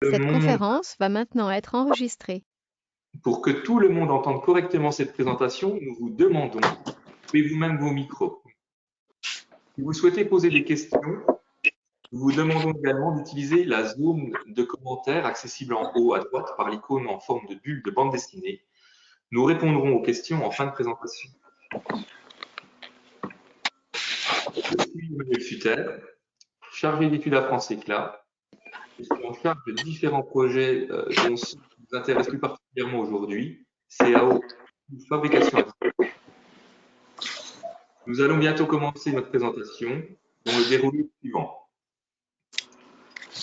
Le Cette monde, conférence va maintenant être enregistrée. pour que tout le monde entende correctement cette présentation, nous vous demandons, coupez vous-même vos micros. Si vous souhaitez poser des questions, nous vous demandons également d'utiliser la zone de commentaires accessible en haut à droite par l'icône en forme de bulle de bande dessinée. Nous répondrons aux questions en fin de présentation. Je suis Emmanuel Sutter, chargé d'études à France Éclat. Je suis en charge de différents projets dont ceux qui nous intéressent plus particulièrement aujourd'hui, CAO, fabrication additive. Nous allons bientôt commencer notre présentation dont le déroulé est suivant.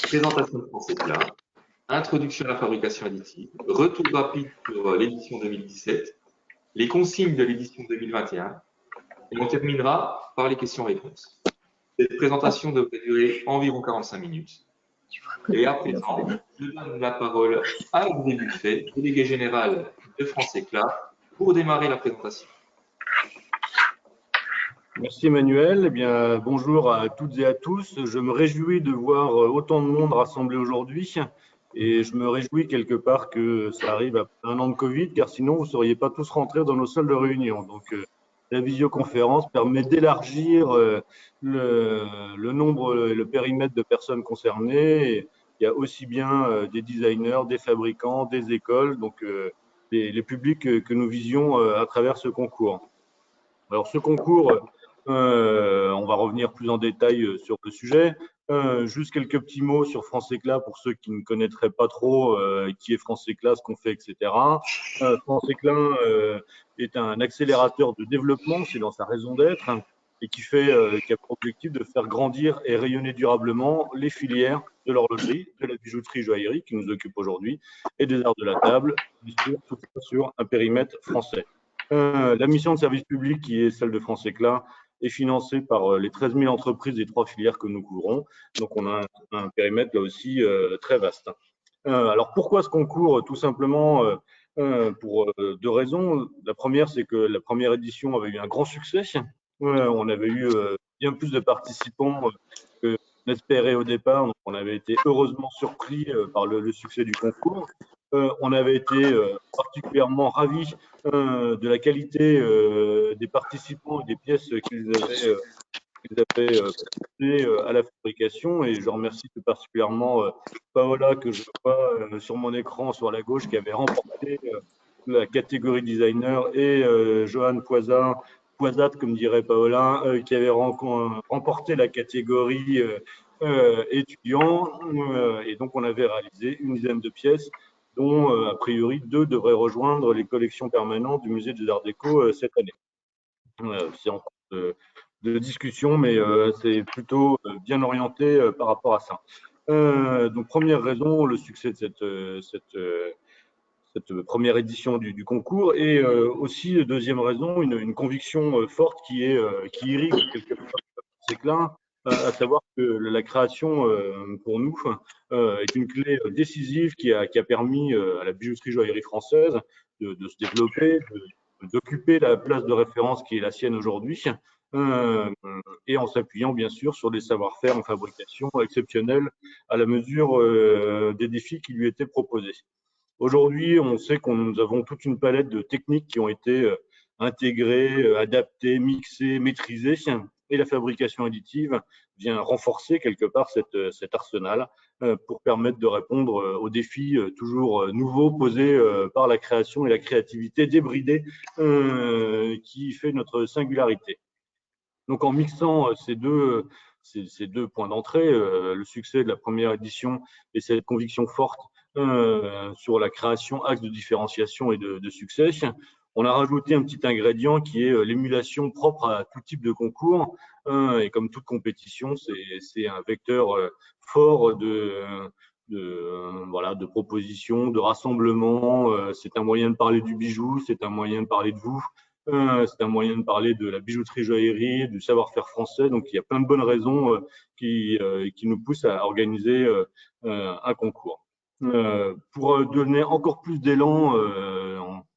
Présentation de France Éclat, introduction à la fabrication additive, retour rapide sur l'édition 2017, les consignes de l'édition 2021 et on terminera par les questions-réponses. Cette présentation devrait durer environ 45 minutes. Et à présent, je donne la parole à André Buffet, délégué général de France Éclat, pour démarrer la présentation. Merci Emmanuel. Eh bien, bonjour à toutes et à tous. Je me réjouis de voir autant de monde rassemblé aujourd'hui et je me réjouis quelque part que ça arrive après un an de Covid, car sinon vous ne seriez pas tous rentrés dans nos salles de réunion. Donc, la visioconférence permet d'élargir le nombre, le périmètre de personnes concernées. Et il y a aussi bien des designers, des fabricants, des écoles, donc les publics que nous visions à travers ce concours. Alors, ce concours, on va revenir plus en détail sur le sujet. Juste quelques petits mots sur France Éclat pour ceux qui ne connaîtraient pas trop qui est France Éclat, ce qu'on fait, etc. France Éclat est un accélérateur de développement, c'est dans sa raison d'être, hein, et qui a pour objectif de faire grandir et rayonner durablement les filières de l'horlogerie, de la bijouterie joaillerie qui nous occupe aujourd'hui, et des arts de la table, bien sûr, tout ça sur un périmètre français. La mission de service public, qui est celle de France Éclat, est financée par les 13 000 entreprises des 3 filières que nous couvrons. Donc, on a un périmètre là aussi très vaste. Alors, pourquoi ce concours? Tout simplement pour 2 raisons. La première, c'est que la première édition avait eu un grand succès. On avait eu bien plus de participants que qu'on espérait au départ. Donc, on avait été heureusement surpris par le succès du concours. On avait été particulièrement ravis de la qualité des participants et des pièces qu'ils avaient proposées à la fabrication. Et je remercie tout particulièrement Paola, que je vois sur mon écran sur la gauche, qui avait remporté la catégorie designer, et Johan Poisat, comme dirait Paola, qui avait remporté la catégorie étudiant. Et donc, on avait réalisé une dizaine de pièces dont, a priori, 2 devraient rejoindre les collections permanentes du Musée des Arts Déco cette année. C'est en cours de discussion, mais c'est plutôt bien orienté par rapport à ça. Donc, première raison, le succès de cette première édition du concours, et aussi, deuxième raison, une conviction forte qui irrigue quelque part ces éclats, à savoir que la création, pour nous, est une clé décisive qui a permis à la bijouterie joaillerie française de se développer, d'occuper la place de référence qui est la sienne aujourd'hui, euh, et en s'appuyant bien sûr sur des savoir-faire en fabrication exceptionnels à la mesure des défis qui lui étaient proposés. Aujourd'hui, on sait que nous avons toute une palette de techniques qui ont été intégrées, adaptées, mixées, maîtrisées, et la fabrication additive vient renforcer quelque part cet arsenal pour permettre de répondre aux défis toujours nouveaux posés par la création et la créativité débridée qui fait notre singularité. Donc, en mixant ces deux points d'entrée, le succès de la première édition et cette conviction forte sur la création, axe de différenciation et de succès, on a rajouté un petit ingrédient qui est l'émulation propre à tout type de concours. Et comme toute compétition, c'est un vecteur fort voilà, de propositions, de rassemblement. C'est un moyen de parler du bijou, c'est un moyen de parler de vous. C'est un moyen de parler de la bijouterie joaillerie, du savoir-faire français. Donc, il y a plein de bonnes raisons qui nous poussent à organiser un concours. Pour donner encore plus d'élan,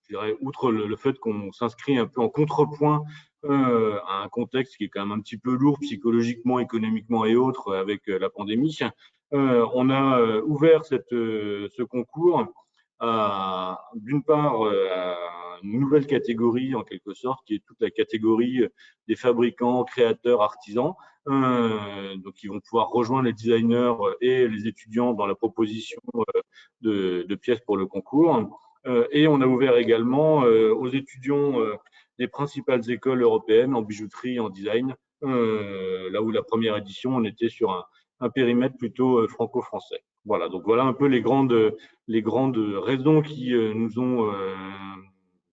je dirais, outre le fait qu'on s'inscrit un peu en contrepoint à un contexte qui est quand même un petit peu lourd psychologiquement, économiquement et autres avec la pandémie, On a ouvert ce concours d'une part à une nouvelle catégorie en quelque sorte, qui est toute la catégorie des fabricants, créateurs, artisans, donc qui vont pouvoir rejoindre les designers et les étudiants dans la proposition de pièces pour le concours. Et on a ouvert également aux étudiants des principales écoles européennes en bijouterie et en design, là où la première édition, on était sur un périmètre plutôt franco-français. Voilà, donc voilà un peu les grandes raisons qui nous ont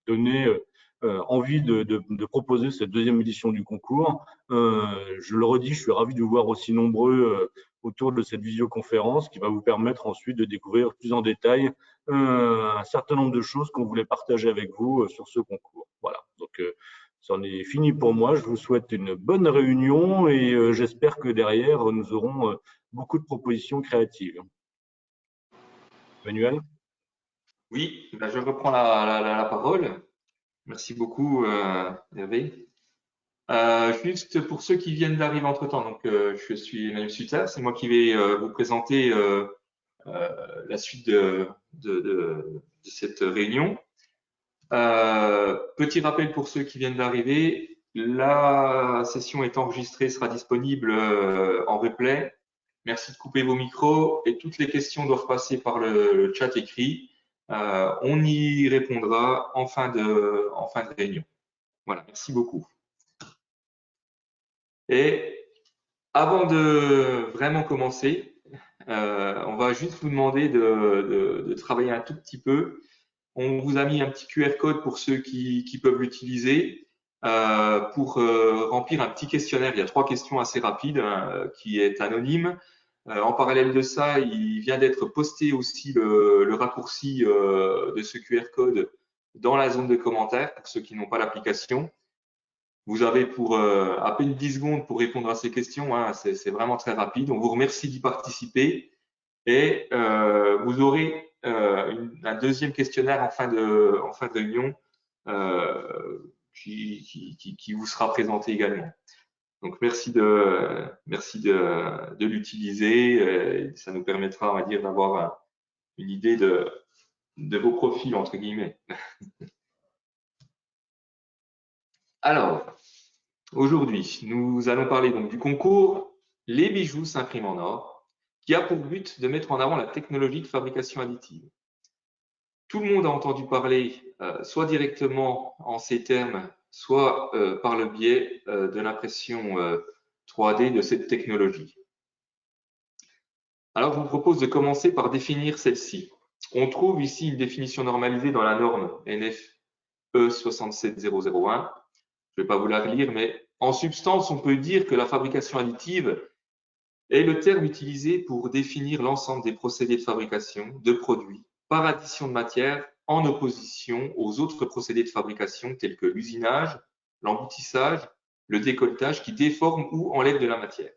donné envie de proposer cette deuxième édition du concours. Je le redis, je suis ravi de vous voir aussi nombreux autour de cette visioconférence qui va vous permettre ensuite de découvrir plus en détail un certain nombre de choses qu'on voulait partager avec vous sur ce concours. Voilà, donc c'en est fini pour moi. Je vous souhaite une bonne réunion et j'espère que derrière, nous aurons beaucoup de propositions créatives. Manuel? Oui, ben, je reprends la parole. Merci beaucoup, Hervé. Juste pour ceux qui viennent d'arriver entre-temps, donc je suis Emmanuel Sutter, c'est moi qui vais vous présenter la suite de cette réunion. Petit rappel pour ceux qui viennent d'arriver, la session est enregistrée, sera disponible en replay. Merci de couper vos micros et toutes les questions doivent passer par le chat écrit. On y répondra en fin de réunion. Voilà, merci beaucoup. Et avant de vraiment commencer, on va juste vous demander de travailler un tout petit peu. On vous a mis un petit QR code pour ceux qui peuvent l'utiliser pour remplir un petit questionnaire. Il y a 3 questions assez rapides qui est anonyme. En parallèle de ça, il vient d'être posté aussi le raccourci de ce QR code dans la zone de commentaires pour ceux qui n'ont pas l'application. Vous avez pour à peine 10 secondes pour répondre à ces questions. Hein, c'est vraiment très rapide. On vous remercie d'y participer et vous aurez un deuxième questionnaire en fin de réunion qui vous sera présenté également. Donc merci de l'utiliser. Ça nous permettra, on va dire, d'avoir une idée de vos profils entre guillemets. Alors, aujourd'hui, nous allons parler donc du concours Les bijoux s'impriment en or, qui a pour but de mettre en avant la technologie de fabrication additive. Tout le monde a entendu parler, soit directement en ces termes, soit par le biais de l'impression 3D de cette technologie. Alors, je vous propose de commencer par définir celle-ci. On trouve ici une définition normalisée dans la norme NFE 67001. Je ne vais pas vous la relire, mais en substance, on peut dire que la fabrication additive est le terme utilisé pour définir l'ensemble des procédés de fabrication de produits par addition de matière en opposition aux autres procédés de fabrication tels que l'usinage, l'emboutissage, le décolletage qui déforment ou enlèvent de la matière.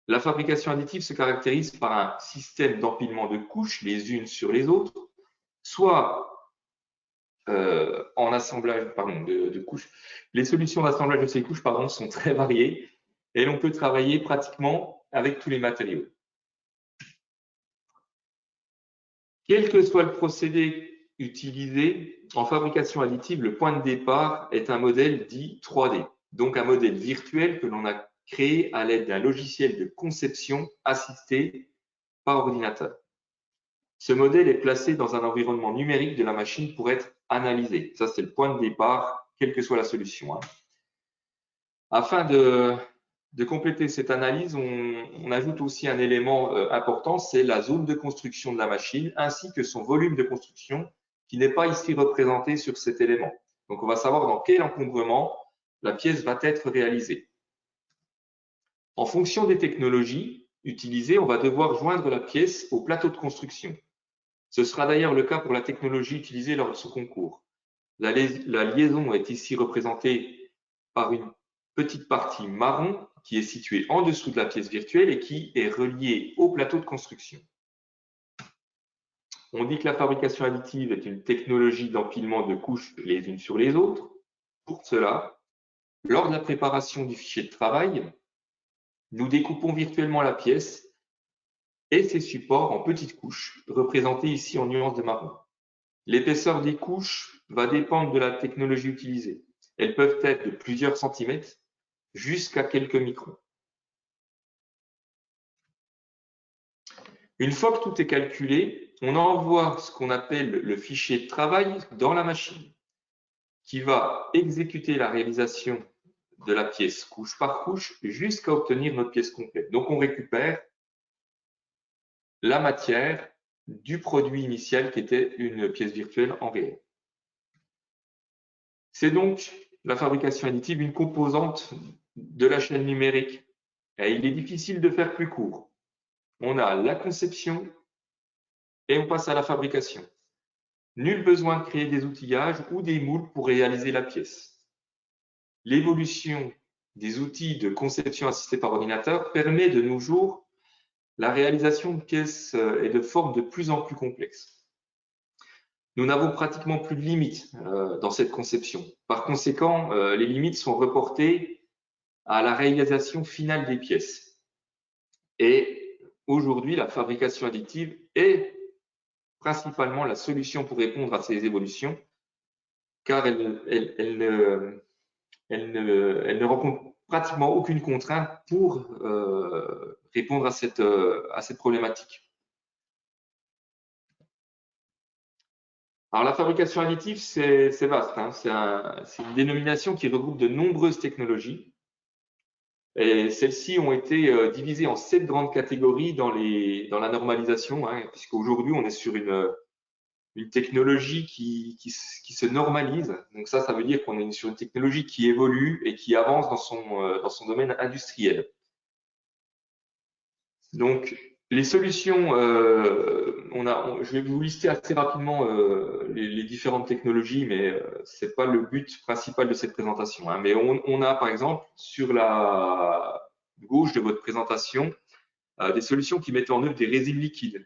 La fabrication additive se caractérise par un système d'empilement de couches les unes sur les autres, soit en assemblage de couches. Les solutions d'assemblage de ces couches sont très variées et l'on peut travailler pratiquement avec tous les matériaux. Quel que soit le procédé utilisé en fabrication additive, le point de départ est un modèle dit 3D, donc un modèle virtuel que l'on a créé à l'aide d'un logiciel de conception assisté par ordinateur. Ce modèle est placé dans un environnement numérique de la machine pour être analysé. Ça, c'est le point de départ, quelle que soit la solution. Afin de compléter cette analyse, on ajoute aussi un élément important, c'est la zone de construction de la machine ainsi que son volume de construction qui n'est pas ici représenté sur cet élément. Donc, on va savoir dans quel encombrement la pièce va être réalisée. En fonction des technologies utilisées, on va devoir joindre la pièce au plateau de construction. Ce sera d'ailleurs le cas pour la technologie utilisée lors de ce concours. La liaison est ici représentée par une petite partie marron qui est située en dessous de la pièce virtuelle et qui est reliée au plateau de construction. On dit que la fabrication additive est une technologie d'empilement de couches les unes sur les autres. Pour cela, lors de la préparation du fichier de travail, nous découpons virtuellement la pièce et ses supports en petites couches, représentés ici en nuances de marron. L'épaisseur des couches va dépendre de la technologie utilisée. Elles peuvent être de plusieurs centimètres jusqu'à quelques microns. Une fois que tout est calculé, on envoie ce qu'on appelle le fichier de travail dans la machine, qui va exécuter la réalisation de la pièce couche par couche jusqu'à obtenir notre pièce complète. Donc, on récupère la matière du produit initial qui était une pièce virtuelle en réel. C'est donc la fabrication additive une composante de la chaîne numérique. Et il est difficile de faire plus court. On a la conception et on passe à la fabrication. Nul besoin de créer des outillages ou des moules pour réaliser la pièce. L'évolution des outils de conception assistée par ordinateur permet de nos jours la réalisation de pièces et de formes de plus en plus complexes. Nous n'avons pratiquement plus de limites dans cette conception. Par conséquent, les limites sont reportées à la réalisation finale des pièces. Et aujourd'hui, la fabrication additive est principalement la solution pour répondre à ces évolutions, car elle ne rencontre pratiquement aucune contrainte pour répondre à cette problématique. Alors, la fabrication additive, c'est vaste, hein. C'est une dénomination qui regroupe de nombreuses technologies. Et celles-ci ont été divisées en 7 grandes catégories dans la normalisation, hein, puisqu'aujourd'hui, on est sur une technologie qui se normalise. Donc ça veut dire qu'on est sur une technologie qui évolue et qui avance dans son domaine industriel. Donc, les solutions, je vais vous lister assez rapidement les différentes technologies, mais ce n'est pas le but principal de cette présentation, hein. Mais on a, par exemple, sur la gauche de votre présentation, des solutions qui mettent en œuvre des résines liquides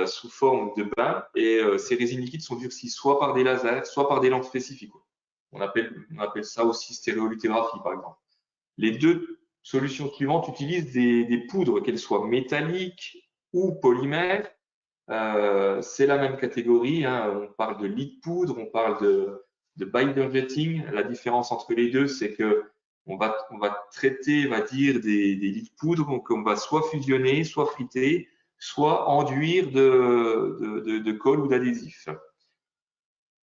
sous forme de bain, et ces résines liquides sont durcies soit par des lasers, soit par des lampes spécifiques. On appelle ça aussi stéréolithographie, par exemple. Les deux solutions suivantes utilisent des poudres, qu'elles soient métalliques ou polymères. C'est la même catégorie, hein. On parle de lit de poudre, on parle de binder jetting. La différence entre les deux, c'est que on va traiter, on va dire, des lits de poudre qu'on va soit fusionner, soit friter, soit enduire de colle ou d'adhésif.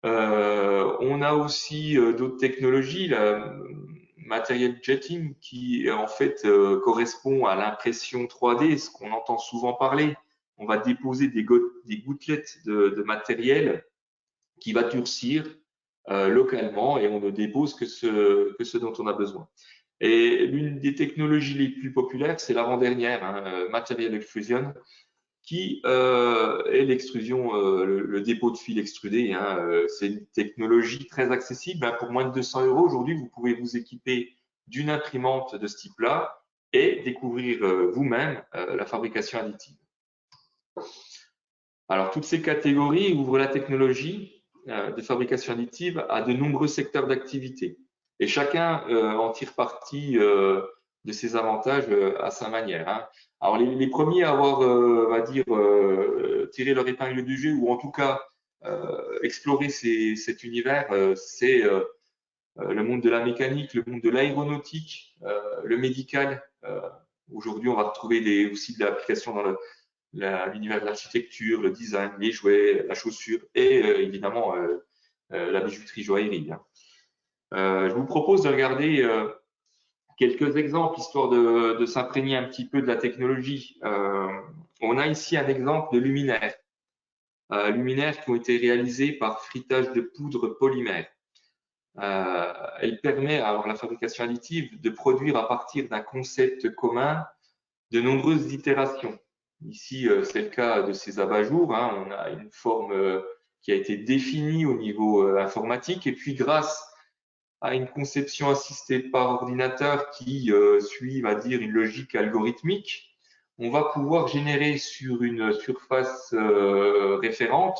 On a aussi d'autres technologies, la material jetting, qui en fait correspond à l'impression 3D, ce qu'on entend souvent parler. On va déposer des gouttelettes de matériel qui va durcir localement, et on ne dépose que ce dont on a besoin. Et l'une des technologies les plus populaires, c'est l'avant-dernière, hein, Material Extrusion, qui est l'extrusion, le dépôt de fil extrudé, hein. C'est une technologie très accessible, hein. Pour moins de 200 € aujourd'hui, vous pouvez vous équiper d'une imprimante de ce type-là et découvrir vous-même la fabrication additive. Alors, toutes ces catégories ouvrent la technologie de fabrication additive à de nombreux secteurs d'activité, et chacun en tire parti de ses avantages à sa manière, hein. Alors, les premiers à avoir, on va dire, tiré leur épingle du jeu, ou en tout cas explorer cet univers, c'est le monde de la mécanique, le monde de l'aéronautique, le médical. Aujourd'hui, on va retrouver aussi de l'application dans l'univers de l'architecture, le design, les jouets, la chaussure et évidemment la bijouterie joaillerie, hein. Je vous propose de regarder quelques exemples, histoire de s'imprégner un petit peu de la technologie. On a ici un exemple de luminaires. Luminaires qui ont été réalisés par fritage de poudre polymère. Elle permet, alors la fabrication additive, de produire à partir d'un concept commun de nombreuses itérations. Ici, c'est le cas de ces abat-jours, hein. On a une forme qui a été définie au niveau informatique, et puis grâce à une conception assistée par ordinateur qui suit, on va dire, une logique algorithmique, on va pouvoir générer sur une surface référente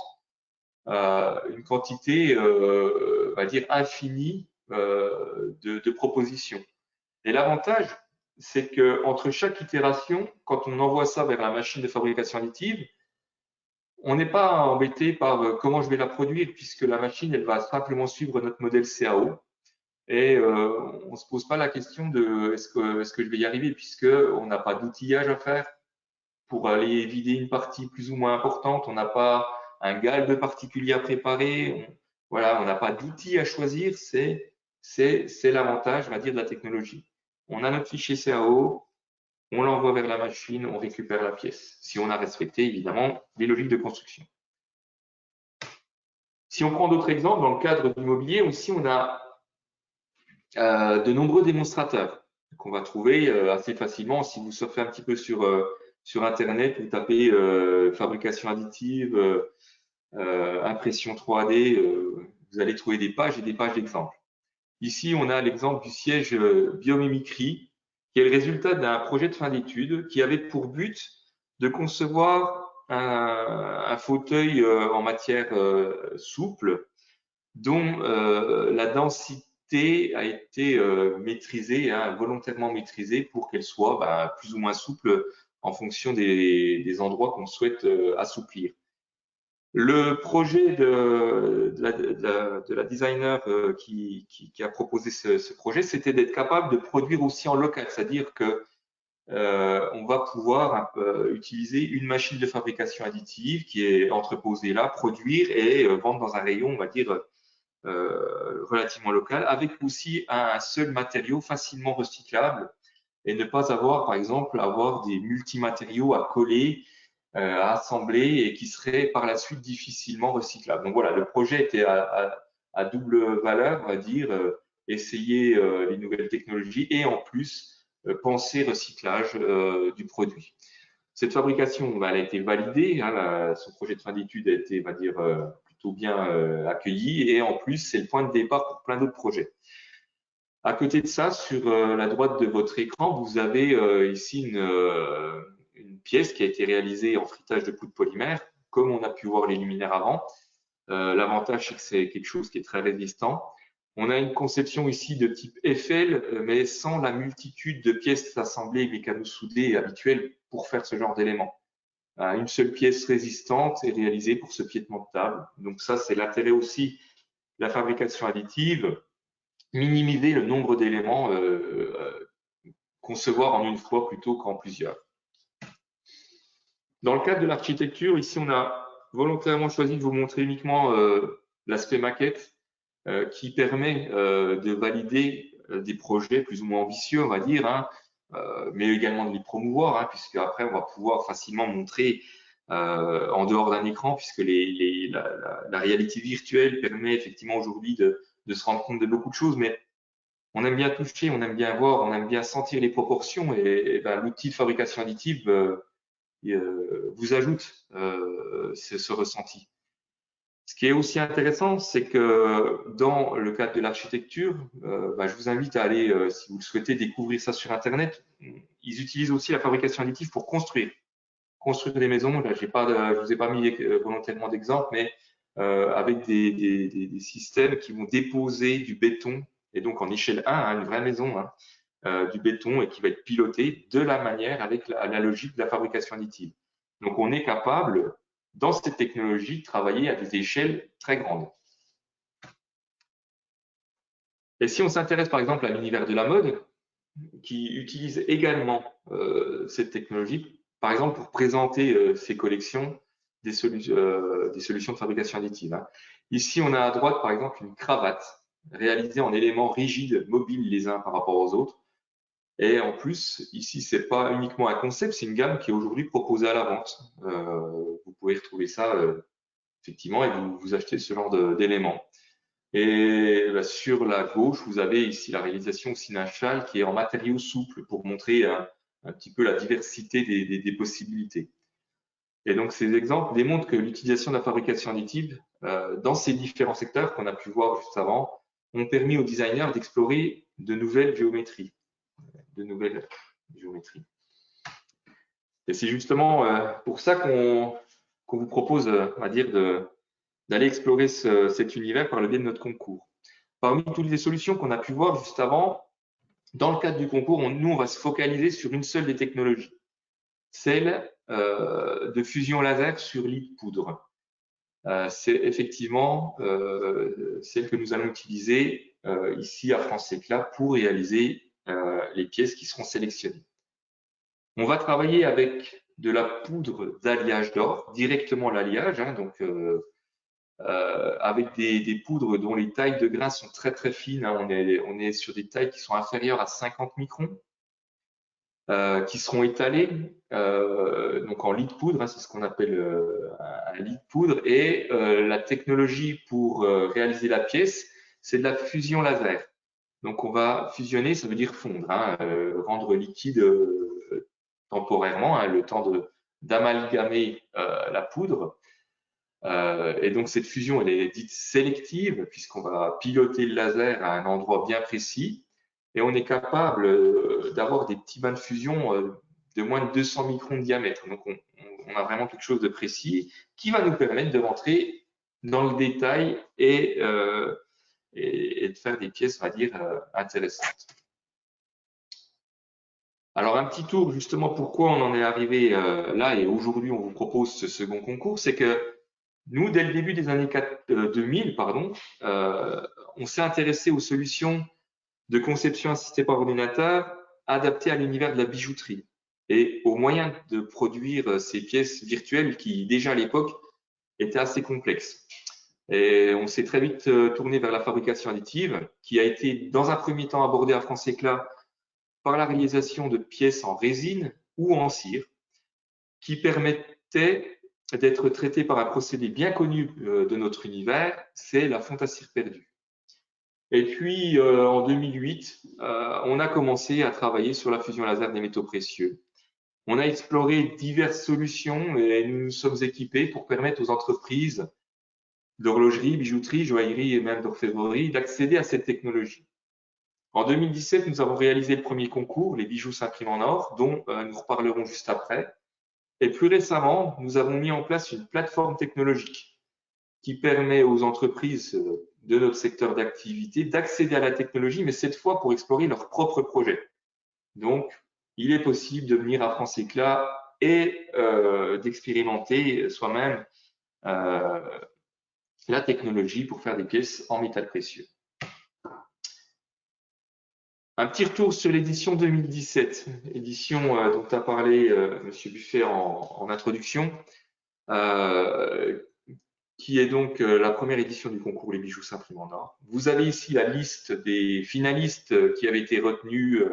une quantité, on va dire, infinie de propositions. Et l'avantage, c'est qu'entre chaque itération, quand on envoie ça vers la machine de fabrication additive, on n'est pas embêté par comment je vais la produire, puisque la machine, elle va simplement suivre notre modèle CAO. Et on ne se pose pas la question de est-ce que je vais y arriver, puisqu'on n'a pas d'outillage à faire pour aller vider une partie plus ou moins importante. On n'a pas un galbe particulier à préparer. Voilà, on n'a pas d'outils à choisir. C'est l'avantage, on va dire, de la technologie. On a notre fichier CAO, on l'envoie vers la machine, on récupère la pièce. Si on a respecté, évidemment, les logiques de construction. Si on prend d'autres exemples, dans le cadre de l'immobilier aussi, on a de nombreux démonstrateurs qu'on va trouver assez facilement. Si vous surfez un petit peu sur Internet, vous tapez fabrication additive, impression 3D, vous allez trouver des pages et des pages d'exemples. Ici, on a l'exemple du siège biomimicry, qui est le résultat d'un projet de fin d'études qui avait pour but de concevoir un fauteuil en matière souple dont la densité a été maîtrisée, volontairement maîtrisée pour qu'elle soit plus ou moins souple en fonction des endroits qu'on souhaite assouplir. Le projet de la designer qui a proposé ce projet, c'était d'être capable de produire aussi en local, c'est-à-dire que on va pouvoir utiliser une machine de fabrication additive qui est entreposée là, produire et vendre dans un rayon, on va dire, relativement local, avec aussi un seul matériau facilement recyclable et ne pas avoir, par exemple, des multimatériaux à coller, à assembler et qui seraient par la suite difficilement recyclables. Donc voilà, le projet était à double valeur, on va dire, essayer les nouvelles technologies et en plus penser recyclage du produit. Cette fabrication, elle a été validée, son projet de fin d'études a été, on va dire, plutôt bien accueilli et en plus, c'est le point de départ pour plein d'autres projets. À côté de ça, sur la droite de votre écran, vous avez ici une pièce qui a été réalisée en frittage de poudre polymère, comme on a pu voir les luminaires avant. L'avantage, c'est que c'est quelque chose qui est très résistant. On a une conception ici de type Eiffel, mais sans la multitude de pièces assemblées mécano-soudées habituelles pour faire ce genre d'éléments. Une seule pièce résistante est réalisée pour ce piétement de table. Donc ça, c'est l'intérêt aussi de la fabrication additive, minimiser le nombre d'éléments, concevoir en une fois plutôt qu'en plusieurs. Dans le cadre de l'architecture, ici, on a volontairement choisi de vous montrer uniquement l'aspect maquette qui permet de valider des projets plus ou moins ambitieux, on va dire, mais également de les promouvoir, puisque après, on va pouvoir facilement montrer en dehors d'un écran, puisque la réalité virtuelle permet effectivement aujourd'hui de se rendre compte de beaucoup de choses, mais on aime bien toucher, on aime bien voir, on aime bien sentir les proportions et l'outil de fabrication additive vous ajoute ce ressenti. Ce qui est aussi intéressant, c'est que dans le cadre de l'architecture, je vous invite à aller, si vous le souhaitez, découvrir ça sur Internet. Ils utilisent aussi la fabrication additive pour construire des maisons. Là, je vous ai pas mis volontairement d'exemple, mais avec des systèmes qui vont déposer du béton, et donc en échelle 1, une vraie maison, du béton et qui va être piloté de la manière avec la logique de la fabrication additive. Donc, on est capable, dans cette technologie, de travailler à des échelles très grandes. Et si on s'intéresse par exemple à l'univers de la mode, qui utilise également cette technologie, par exemple pour présenter ses collections des solutions de fabrication additive. Ici, on a à droite, par exemple, une cravate réalisée en éléments rigides, mobiles les uns par rapport aux autres. Et en plus, ici, c'est pas uniquement un concept, c'est une gamme qui est aujourd'hui proposée à la vente. Vous pouvez retrouver ça effectivement et vous achetez ce genre d'éléments. Et sur la gauche, vous avez ici la réalisation aussi d'un châle qui est en matériaux souples pour montrer un petit peu la diversité des possibilités. Et donc, ces exemples démontrent que l'utilisation de la fabrication additive dans ces différents secteurs qu'on a pu voir juste avant ont permis aux designers d'explorer de nouvelles géométries. Et c'est justement pour ça qu'on vous propose, on va dire, d'aller explorer cet univers par le biais de notre concours. Parmi toutes les solutions qu'on a pu voir juste avant, Dans le cadre du concours, nous, on va se focaliser sur une seule des technologies, celle de fusion laser sur lit de poudre. C'est effectivement celle que nous allons utiliser ici à France Éclat pour réaliser les pièces qui seront sélectionnées. On va travailler avec de la poudre d'alliage d'or, directement l'alliage, hein, donc avec des poudres dont les tailles de grains sont très très fines. Hein, on est sur des tailles qui sont inférieures à 50 microns, qui seront étalées donc en lit de poudre, hein, c'est ce qu'on appelle un lit de poudre. Et la technologie pour réaliser la pièce, c'est de la fusion laser. Donc on va fusionner, ça veut dire fondre, hein, rendre liquide temporairement, hein, le temps d'amalgamer la poudre. Et donc cette fusion, elle est dite sélective puisqu'on va piloter le laser à un endroit bien précis et on est capable d'avoir des petits bains de fusion de moins de 200 microns de diamètre. Donc on a vraiment quelque chose de précis qui va nous permettre de rentrer dans le détail et de faire des pièces, on va dire, intéressantes. Alors un petit tour justement pourquoi on en est arrivé là et aujourd'hui on vous propose ce second concours, c'est que nous, dès le début des années 2000, on s'est intéressé aux solutions de conception assistée par ordinateur adaptées à l'univers de la bijouterie et aux moyens de produire ces pièces virtuelles qui, déjà à l'époque, étaient assez complexes. Et on s'est très vite tourné vers la fabrication additive, qui a été dans un premier temps abordée à France Éclat par la réalisation de pièces en résine ou en cire, qui permettaient d'être traitées par un procédé bien connu de notre univers, c'est la fonte à cire perdue. Et puis, en 2008, on a commencé à travailler sur la fusion laser des métaux précieux. On a exploré diverses solutions et nous nous sommes équipés pour permettre aux entreprises d'horlogerie, bijouterie, joaillerie et même d'orfèvrerie d'accéder à cette technologie. En 2017, nous avons réalisé le premier concours, les bijoux s'impriment en or, dont nous reparlerons juste après. Et plus récemment, nous avons mis en place une plateforme technologique qui permet aux entreprises de notre secteur d'activité d'accéder à la technologie, mais cette fois pour explorer leurs propres projets. Donc, il est possible de venir à France Éclat et d'expérimenter soi-même la technologie pour faire des pièces en métal précieux. Un petit retour sur l'édition 2017, édition dont a parlé M. Buffet en introduction, qui est donc la première édition du concours Les bijoux s'impriment en or. Vous avez ici la liste des finalistes qui avaient été retenus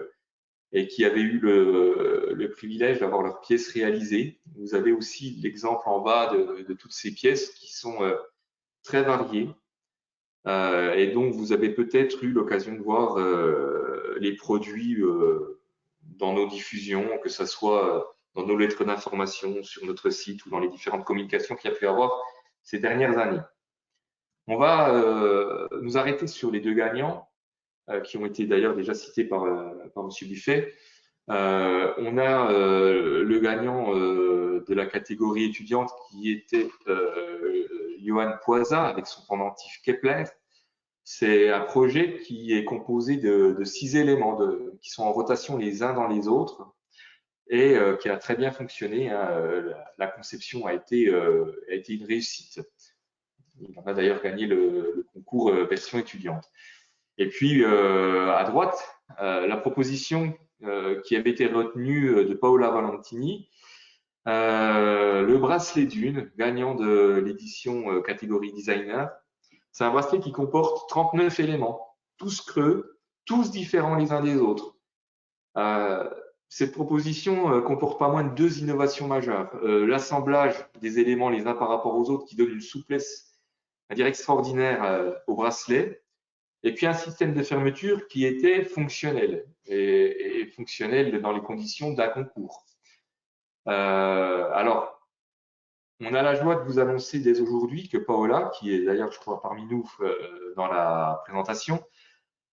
et qui avaient eu le privilège d'avoir leurs pièces réalisées. Vous avez aussi l'exemple en bas de toutes ces pièces qui sont très variées et dont vous avez peut-être eu l'occasion de voir les produits dans nos diffusions, que ce soit dans nos lettres d'information, sur notre site ou dans les différentes communications qu'il y a pu avoir ces dernières années. On va nous arrêter sur les deux gagnants qui ont été d'ailleurs déjà cités par M. Buffet. On a le gagnant de la catégorie étudiante qui était Johan Poisa avec son pendentif Kepler. C'est un projet qui est composé de 6 éléments qui sont en rotation les uns dans les autres et qui a très bien fonctionné. Hein. La conception a été une réussite. Il en a d'ailleurs gagné le concours version étudiante. Et puis, à droite, la proposition qui avait été retenue de Paola Valentini, le bracelet d'une, gagnant de l'édition catégorie designer. C'est un bracelet qui comporte 39 éléments, tous creux, tous différents les uns des autres. Cette proposition comporte pas moins de 2 innovations majeures. L'assemblage des éléments les uns par rapport aux autres qui donne une souplesse, à dire extraordinaire au bracelet, et puis un système de fermeture qui était fonctionnel et fonctionnel dans les conditions d'un concours. Alors, on a la joie de vous annoncer dès aujourd'hui que Paola, qui est d'ailleurs, je crois, parmi nous dans la présentation,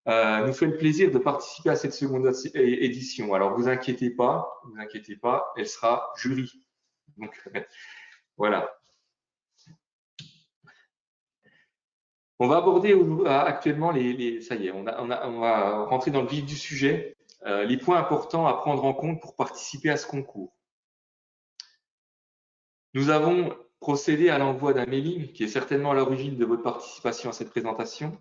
nous fait le plaisir de participer à cette seconde édition. Alors, vous inquiétez pas, elle sera jury. Donc, voilà. On va aborder actuellement ça y est, on va rentrer dans le vif du sujet. les points importants à prendre en compte pour participer à ce concours. Nous avons procédé à l'envoi d'un mailing qui est certainement à l'origine de votre participation à cette présentation.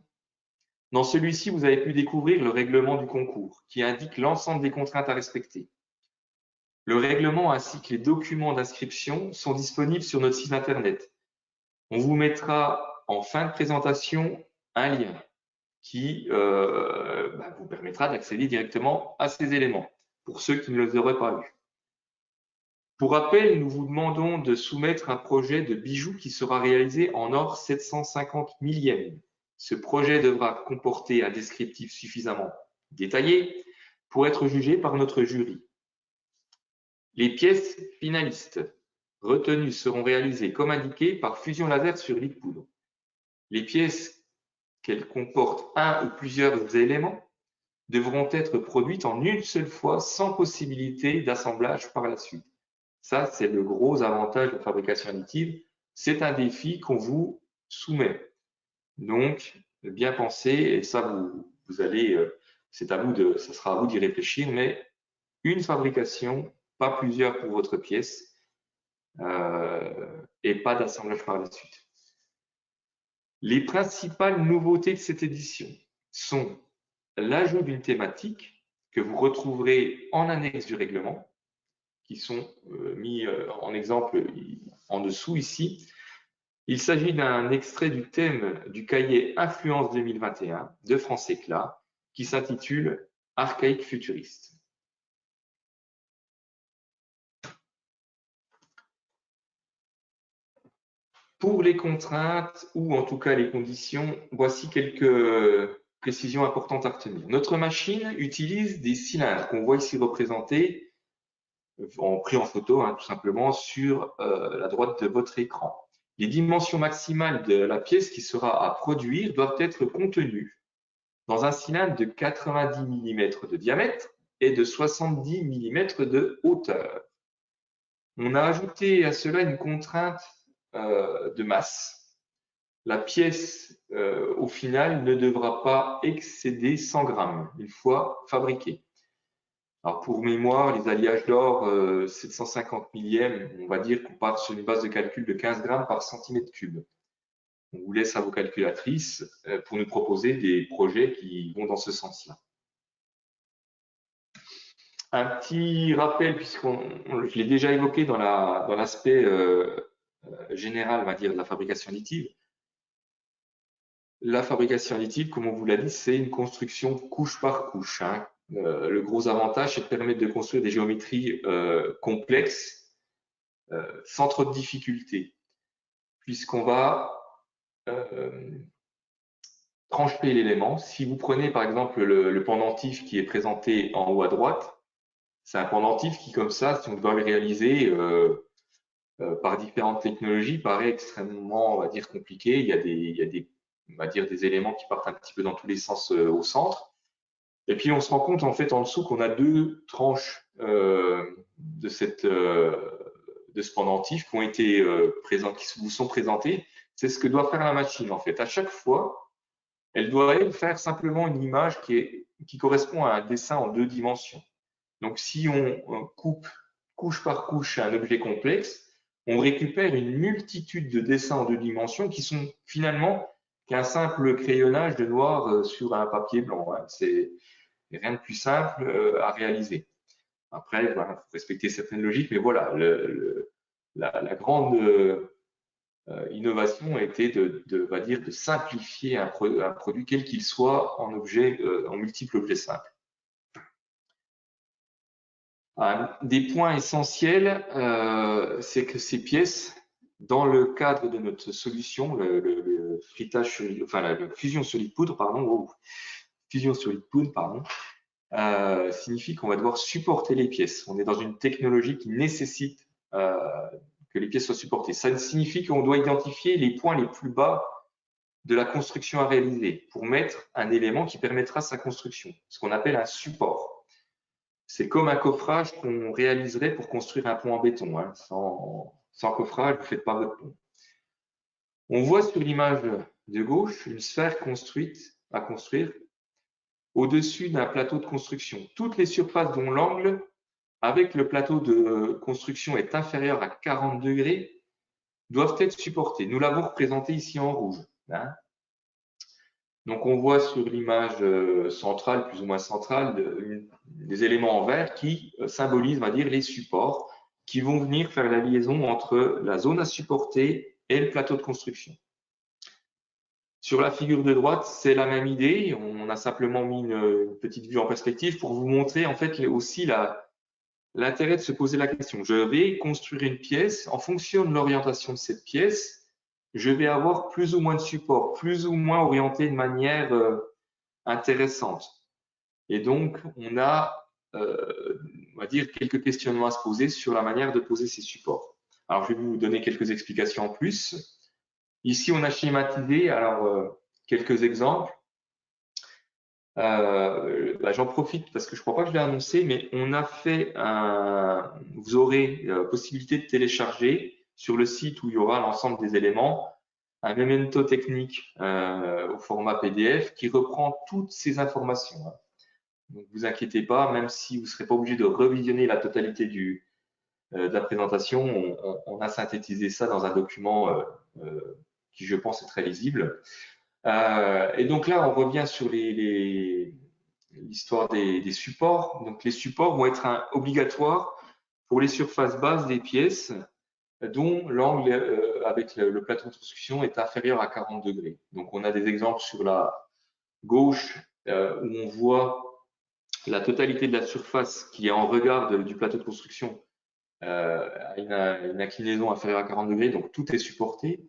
Dans celui-ci, vous avez pu découvrir le règlement du concours qui indique l'ensemble des contraintes à respecter. Le règlement ainsi que les documents d'inscription sont disponibles sur notre site internet. On vous mettra en fin de présentation un lien qui vous permettra d'accéder directement à ces éléments pour ceux qui ne les auraient pas vus. Pour rappel, nous vous demandons de soumettre un projet de bijou qui sera réalisé en or 750 millième. Ce projet devra comporter un descriptif suffisamment détaillé pour être jugé par notre jury. Les pièces finalistes retenues seront réalisées comme indiqué par fusion laser sur lit de poudre. Les pièces qu'elles comportent un ou plusieurs éléments devront être produites en une seule fois sans possibilité d'assemblage par la suite. Ça, c'est le gros avantage de la fabrication additive. C'est un défi qu'on vous soumet. Donc, bien penser, et ça, vous allez, c'est à vous de, ça sera à vous d'y réfléchir, mais une fabrication, pas plusieurs pour votre pièce, et pas d'assemblage par la suite. Les principales nouveautés de cette édition sont l'ajout d'une thématique que vous retrouverez en annexe du règlement, qui sont mis en exemple en dessous ici. Il s'agit d'un extrait du thème du cahier Influence 2021 de France Éclat qui s'intitule Archaïque futuriste. Pour les contraintes ou en tout cas les conditions, voici quelques précisions importantes à retenir. Notre machine utilise des cylindres qu'on voit ici représentés pris en photo, tout simplement, sur la droite de votre écran. Les dimensions maximales de la pièce qui sera à produire doivent être contenues dans un cylindre de 90 mm de diamètre et de 70 mm de hauteur. On a ajouté à cela une contrainte de masse. La pièce, au final, ne devra pas excéder 100 grammes une fois fabriquée. Alors pour mémoire, les alliages d'or 750 millième, on va dire qu'on part sur une base de calcul de 15 grammes par centimètre cube. On vous laisse à vos calculatrices pour nous proposer des projets qui vont dans ce sens-là. Un petit rappel, je l'ai déjà évoqué dans l'aspect général, on va dire, de la fabrication additive. La fabrication additive, comme on vous l'a dit, c'est une construction couche par couche. Le gros avantage, c'est de permettre de construire des géométries complexes sans trop de difficultés, puisqu'on va trancher l'élément. Si vous prenez par exemple le pendentif qui est présenté en haut à droite, c'est un pendentif qui, comme ça, si on doit le réaliser par différentes technologies, paraît extrêmement, on va dire, compliqué. Il y a on va dire, des éléments qui partent un petit peu dans tous les sens au centre. Et puis, on se rend compte, en fait, en dessous, qu'on a deux tranches de ce pendentif qui ont été qui vous sont présentées. C'est ce que doit faire la machine, en fait. À chaque fois, elle doit faire simplement une image qui correspond à un dessin en 2 dimensions. Donc, si on coupe couche par couche un objet complexe, on récupère une multitude de dessins en 2 dimensions qui sont finalement qu'un simple crayonnage de noir sur un papier blanc. C'est rien de plus simple à réaliser. Après, il faut respecter certaines logiques, mais voilà, la grande innovation a été va dire, de simplifier un produit quel qu'il soit en multiples objets simples. Des points essentiels, c'est que ces pièces, dans le cadre de notre solution, le fusion solide poudre, signifie qu'on va devoir supporter les pièces. On est dans une technologie qui nécessite que les pièces soient supportées. Ça signifie qu'on doit identifier les points les plus bas de la construction à réaliser pour mettre un élément qui permettra sa construction, ce qu'on appelle un support. C'est comme un coffrage qu'on réaliserait pour construire un pont en béton. Sans coffrage, vous ne faites pas votre pont. On voit sur l'image de gauche une sphère à construire au-dessus d'un plateau de construction. Toutes les surfaces dont l'angle avec le plateau de construction est inférieur à 40 degrés doivent être supportées. Nous l'avons représenté ici en rouge. Hein. Donc, on voit sur l'image centrale, plus ou moins centrale, des éléments en vert qui symbolisent, on va dire, les supports qui vont venir faire la liaison entre la zone à supporter et le plateau de construction. Sur la figure de droite, c'est la même idée. On a simplement mis une petite vue en perspective pour vous montrer en fait aussi l'intérêt de se poser la question. Je vais construire une pièce. En fonction de l'orientation de cette pièce, je vais avoir plus ou moins de supports, plus ou moins orientés de manière intéressante. Et donc, on a, on va dire, quelques questionnements à se poser sur la manière de poser ces supports. Alors, je vais vous donner quelques explications en plus. Ici, on a schématisé, alors, quelques exemples. J'en profite parce que je ne crois pas que je l'ai annoncé, mais on a fait vous aurez possibilité de télécharger sur le site où il y aura l'ensemble des éléments, un memento technique au format PDF qui reprend toutes ces informations. Hein. Donc, vous inquiétez pas, même si vous ne serez pas obligé de revisionner la totalité de la présentation, on a synthétisé ça dans un document qui, je pense, est très lisible. Et donc là, on revient sur l'histoire des supports. Donc, les supports vont être obligatoires pour les surfaces basses des pièces dont l'angle avec le plateau de construction est inférieur à 40 degrés. Donc, on a des exemples sur la gauche où on voit la totalité de la surface qui est en regard du plateau de construction à une inclinaison inférieure à 40 degrés, donc tout est supporté.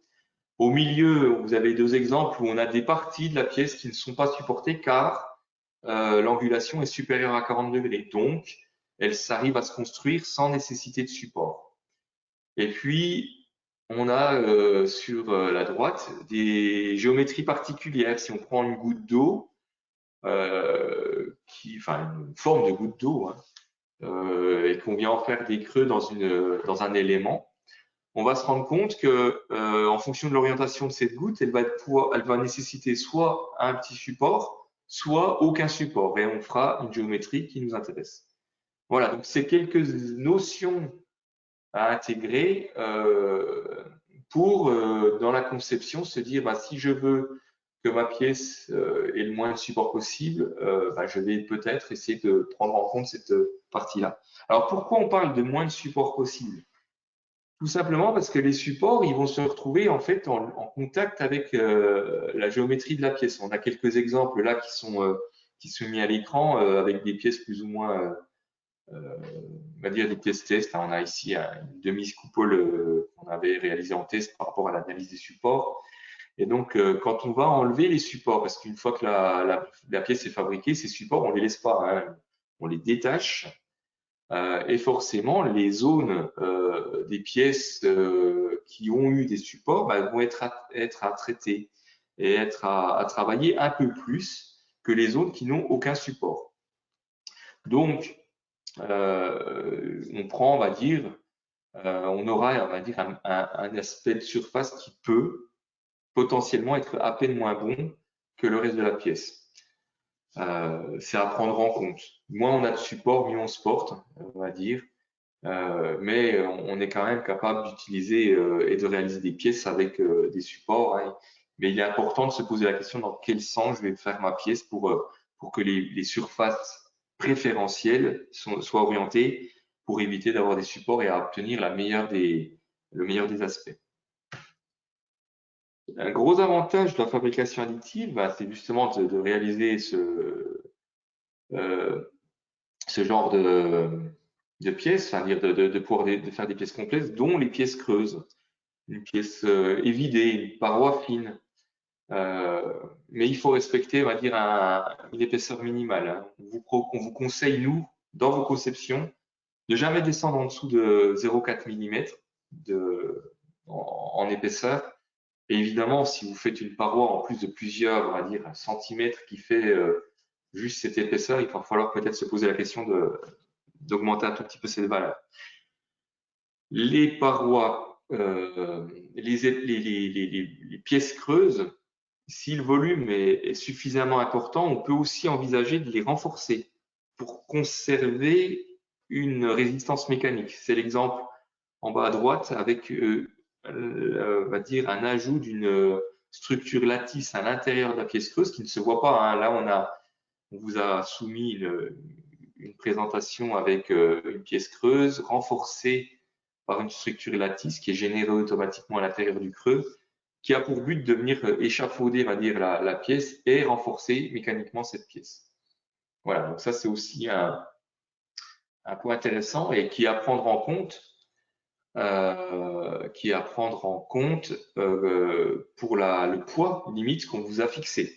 Au milieu, vous avez deux exemples où on a des parties de la pièce qui ne sont pas supportées car l'angulation est supérieure à 40 degrés. Donc, elle s'arrive à se construire sans nécessité de support. Et puis, on a sur la droite des géométries particulières. Si on prend une goutte d'eau, enfin une forme de goutte d'eau, hein, et qu'on vient en faire des creux dans un élément, on va se rendre compte que, en fonction de l'orientation de cette goutte, elle va nécessiter soit un petit support, soit aucun support, et on fera une géométrie qui nous intéresse. Voilà, donc c'est quelques notions à intégrer pour, dans la conception, se dire, bah, si je veux que ma pièce ait le moins de support possible, je vais peut-être essayer de prendre en compte cette partie-là. Alors, pourquoi on parle de moins de support possible? Tout simplement parce que les supports, ils vont se retrouver en fait en contact avec la géométrie de la pièce. On a quelques exemples là qui sont mis à l'écran avec des pièces plus ou moins, on va dire des pièces test. On a ici une demi-coupole qu'on avait réalisée en test par rapport à l'analyse des supports. Et donc, quand on va enlever les supports, parce qu'une fois que la pièce est fabriquée, ces supports, on les laisse pas, hein, on les détache. Et forcément, les zones des pièces qui ont eu des supports vont être à traiter et être à travailler un peu plus que les zones qui n'ont aucun support. Donc, on prend, on va dire, on aura, on va dire, un aspect de surface qui peut potentiellement être à peine moins bon que le reste de la pièce. C'est à prendre en compte. Moins on a de support, mieux on se porte, on va dire. Mais on est quand même capable d'utiliser et de réaliser des pièces avec des supports. Hein. Mais il est important de se poser la question dans quel sens je vais faire ma pièce pour que les surfaces préférentielles soient orientées pour éviter d'avoir des supports et à obtenir le meilleur des aspects. Un gros avantage de la fabrication additive, c'est justement de réaliser ce genre de pièces, c'est-à-dire de pouvoir faire des pièces complexes, dont les pièces creuses, une pièce évidée, une paroi fine. Mais il faut respecter, on va dire, une épaisseur minimale. Hein. On vous conseille, nous, dans vos conceptions, de jamais descendre en dessous de 0,4 mm en épaisseur. Et évidemment, si vous faites une paroi en plus de plusieurs, on va dire, centimètres qui fait juste cette épaisseur, il va falloir peut-être se poser la question d'augmenter un tout petit peu cette valeur. Les parois, les pièces creuses si le volume est suffisamment important, on peut aussi envisager de les renforcer pour conserver une résistance mécanique. C'est l'exemple en bas à droite avec, on va dire, un ajout d'une structure lattice à l'intérieur de la pièce creuse qui ne se voit pas, hein. Là, on vous a soumis une présentation avec une pièce creuse renforcée par une structure lattice qui est générée automatiquement à l'intérieur du creux, qui a pour but de venir échafauder, on va dire, la pièce et renforcer mécaniquement cette pièce. Voilà, donc ça c'est aussi un point intéressant et qui est à prendre en compte, pour le poids limite qu'on vous a fixé.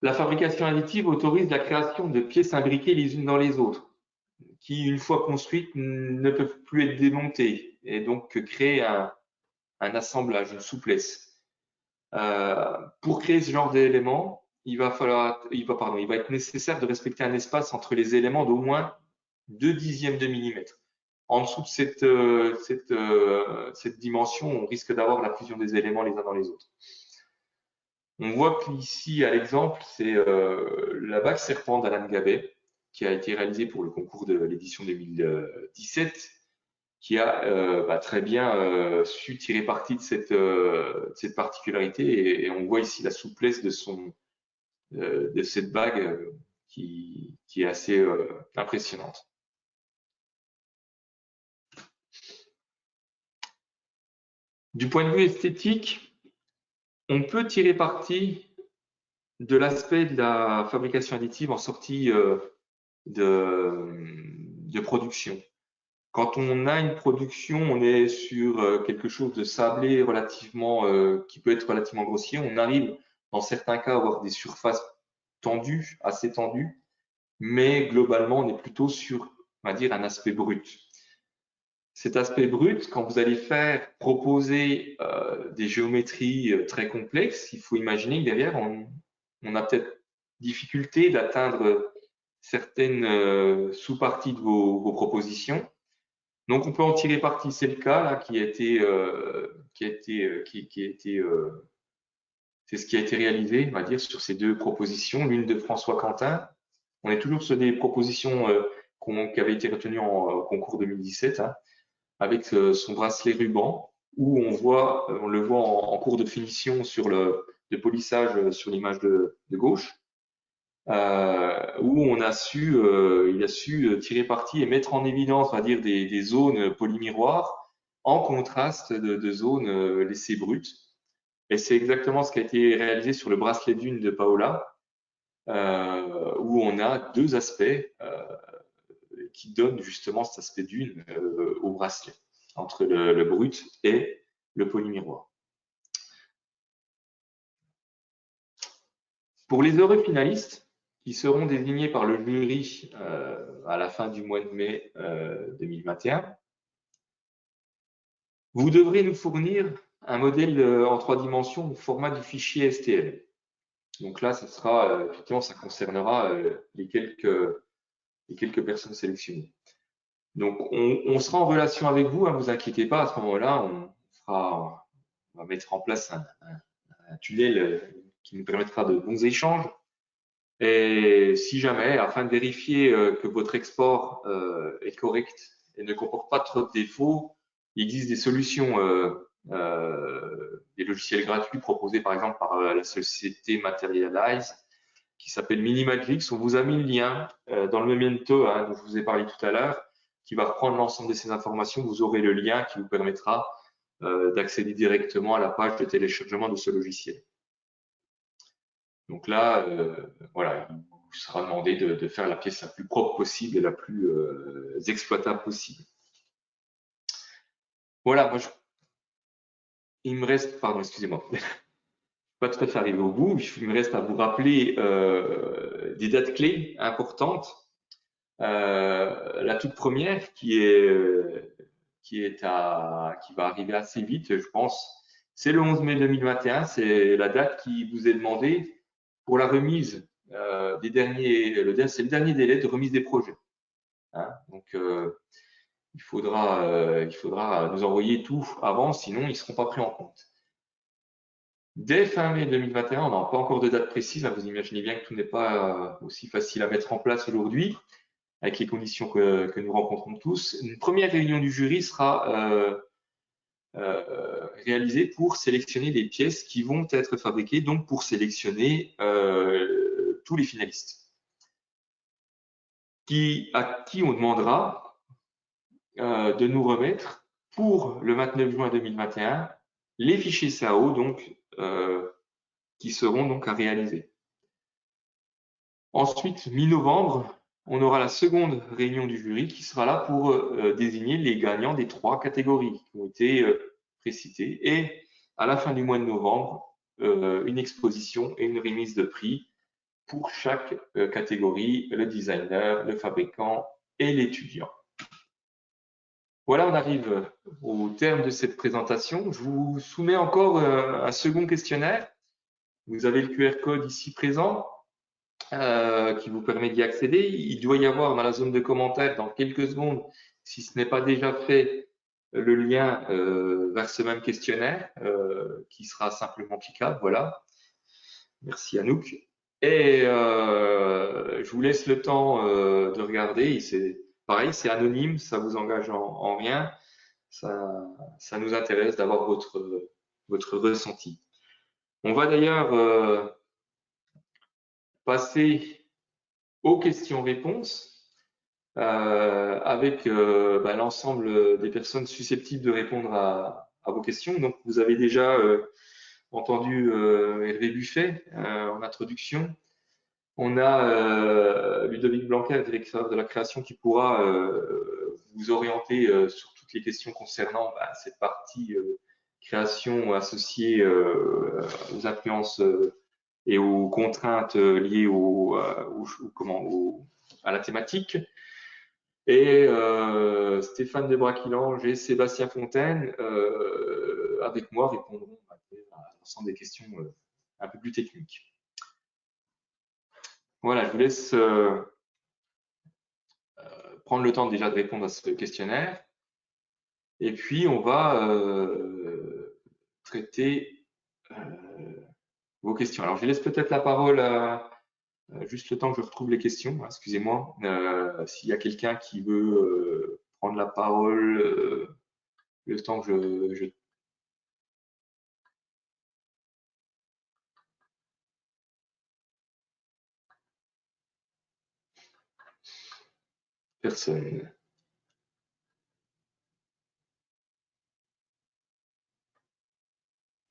La fabrication additive autorise la création de pièces imbriquées les unes dans les autres, qui, une fois construites, ne peuvent plus être démontées et donc créer un assemblage, une souplesse. Pour créer ce genre d'éléments, il va être nécessaire de respecter un espace entre les éléments d'au moins 0,2 de millimètre. En dessous de cette dimension, on risque d'avoir la fusion des éléments les uns dans les autres. On voit qu'ici, à l'exemple, c'est la bague serpent d'Alain Gabet, qui a été réalisée pour le concours de l'édition 2017, qui a très bien su tirer parti de cette particularité. Et on voit ici la souplesse de cette bague qui est assez impressionnante. Du point de vue esthétique, on peut tirer parti de l'aspect de la fabrication additive en sortie de production. Quand on a une production, on est sur quelque chose de sablé qui peut être relativement grossier. On arrive dans certains cas à avoir des surfaces tendues, assez tendues, mais globalement, on est plutôt sur, on va dire, un aspect brut. Cet aspect brut, quand vous allez proposer des géométries très complexes, il faut imaginer que derrière, on a peut-être difficulté d'atteindre certaines sous-parties de vos propositions. Donc, on peut en tirer parti. C'est le cas là c'est ce qui a été réalisé, on va dire, sur ces deux propositions. L'une de François Quentin. On est toujours sur des propositions qui avaient été retenues en concours 2017, hein, avec son bracelet ruban, où on le voit en cours de finition sur de polissage sur l'image de gauche. Où il a su tirer parti et mettre en évidence, on va dire, des zones polymiroirs en contraste de zones laissées brutes. Et c'est exactement ce qui a été réalisé sur le bracelet dune de Paola, où on a deux aspects qui donnent justement cet aspect dune au bracelet, entre le brut et le polymiroir. Pour les heureux finalistes, qui seront désignés par le jury à la fin du mois de mai 2021. Vous devrez nous fournir un modèle en 3 dimensions au format du fichier STL. Donc là, effectivement, ça concernera les quelques personnes sélectionnées. Donc, on sera en relation avec vous, ne vous inquiétez pas, à ce moment-là, on va mettre en place un tunnel qui nous permettra de bons échanges. Et si jamais, afin de vérifier que votre export est correct et ne comporte pas trop de défauts, il existe des solutions, des logiciels gratuits proposés par exemple par la société Materialize qui s'appelle Minimatrix. On vous a mis le lien dans le memento dont je vous ai parlé tout à l'heure, qui va reprendre l'ensemble de ces informations. Vous aurez le lien qui vous permettra d'accéder directement à la page de téléchargement de ce logiciel. Donc là, voilà, il vous sera demandé de faire la pièce la plus propre possible et la plus exploitable possible. Voilà, il me reste, pardon, excusez-moi, pas tout à fait arrivé au bout. Il me reste à vous rappeler des dates clés importantes. La toute première qui va arriver assez vite, je pense, c'est le 11 mai 2021. C'est la date qui vous est demandée pour la remise c'est le dernier délai de remise des projets. Hein, donc, il faudra nous envoyer tout avant, sinon ils ne seront pas pris en compte. Dès fin mai 2021, on n'a pas encore de date précise, vous imaginez bien que tout n'est pas aussi facile à mettre en place aujourd'hui, avec les conditions que nous rencontrons tous. Une première réunion du jury sera réalisée pour sélectionner les pièces qui vont être fabriquées, donc pour sélectionner tous les finalistes. À qui on demandera de nous remettre pour le 29 juin 2021 les fichiers SAO donc, qui seront donc à réaliser. Ensuite, mi-novembre, on aura la seconde réunion du jury qui sera là pour désigner les gagnants des 3 catégories qui ont été précitées. Et à la fin du mois de novembre, une exposition et une remise de prix pour chaque catégorie, le designer, le fabricant et l'étudiant. Voilà, on arrive au terme de cette présentation. Je vous soumets encore un second questionnaire. Vous avez le QR code ici présent qui vous permet d'y accéder. Il doit y avoir dans la zone de commentaires, dans quelques secondes, si ce n'est pas déjà fait, le lien vers ce même questionnaire qui sera simplement cliquable. Voilà. Merci Anouk. Et je vous laisse le temps de regarder. Pareil, c'est anonyme, ça vous engage en rien. Ça nous intéresse d'avoir votre ressenti. On va d'ailleurs passer aux questions-réponses avec l'ensemble des personnes susceptibles de répondre à vos questions. Donc, vous avez déjà entendu Hervé Buffet en introduction. On a Ludovic Blanquer, directeur de la création, qui pourra vous orienter sur toutes les questions concernant cette partie création associée aux influences et aux contraintes liées à la thématique. Et Stéphane Debraquilange et Sébastien Fontaine, avec moi, répondront à l'ensemble des questions un peu plus techniques. Voilà, je vous laisse prendre le temps déjà de répondre à ce questionnaire. Et puis, on va traiter vos questions. Alors, je laisse peut-être la parole à juste le temps que je retrouve les questions. Excusez-moi. S'il y a quelqu'un qui veut prendre la parole, le temps que je... Personne.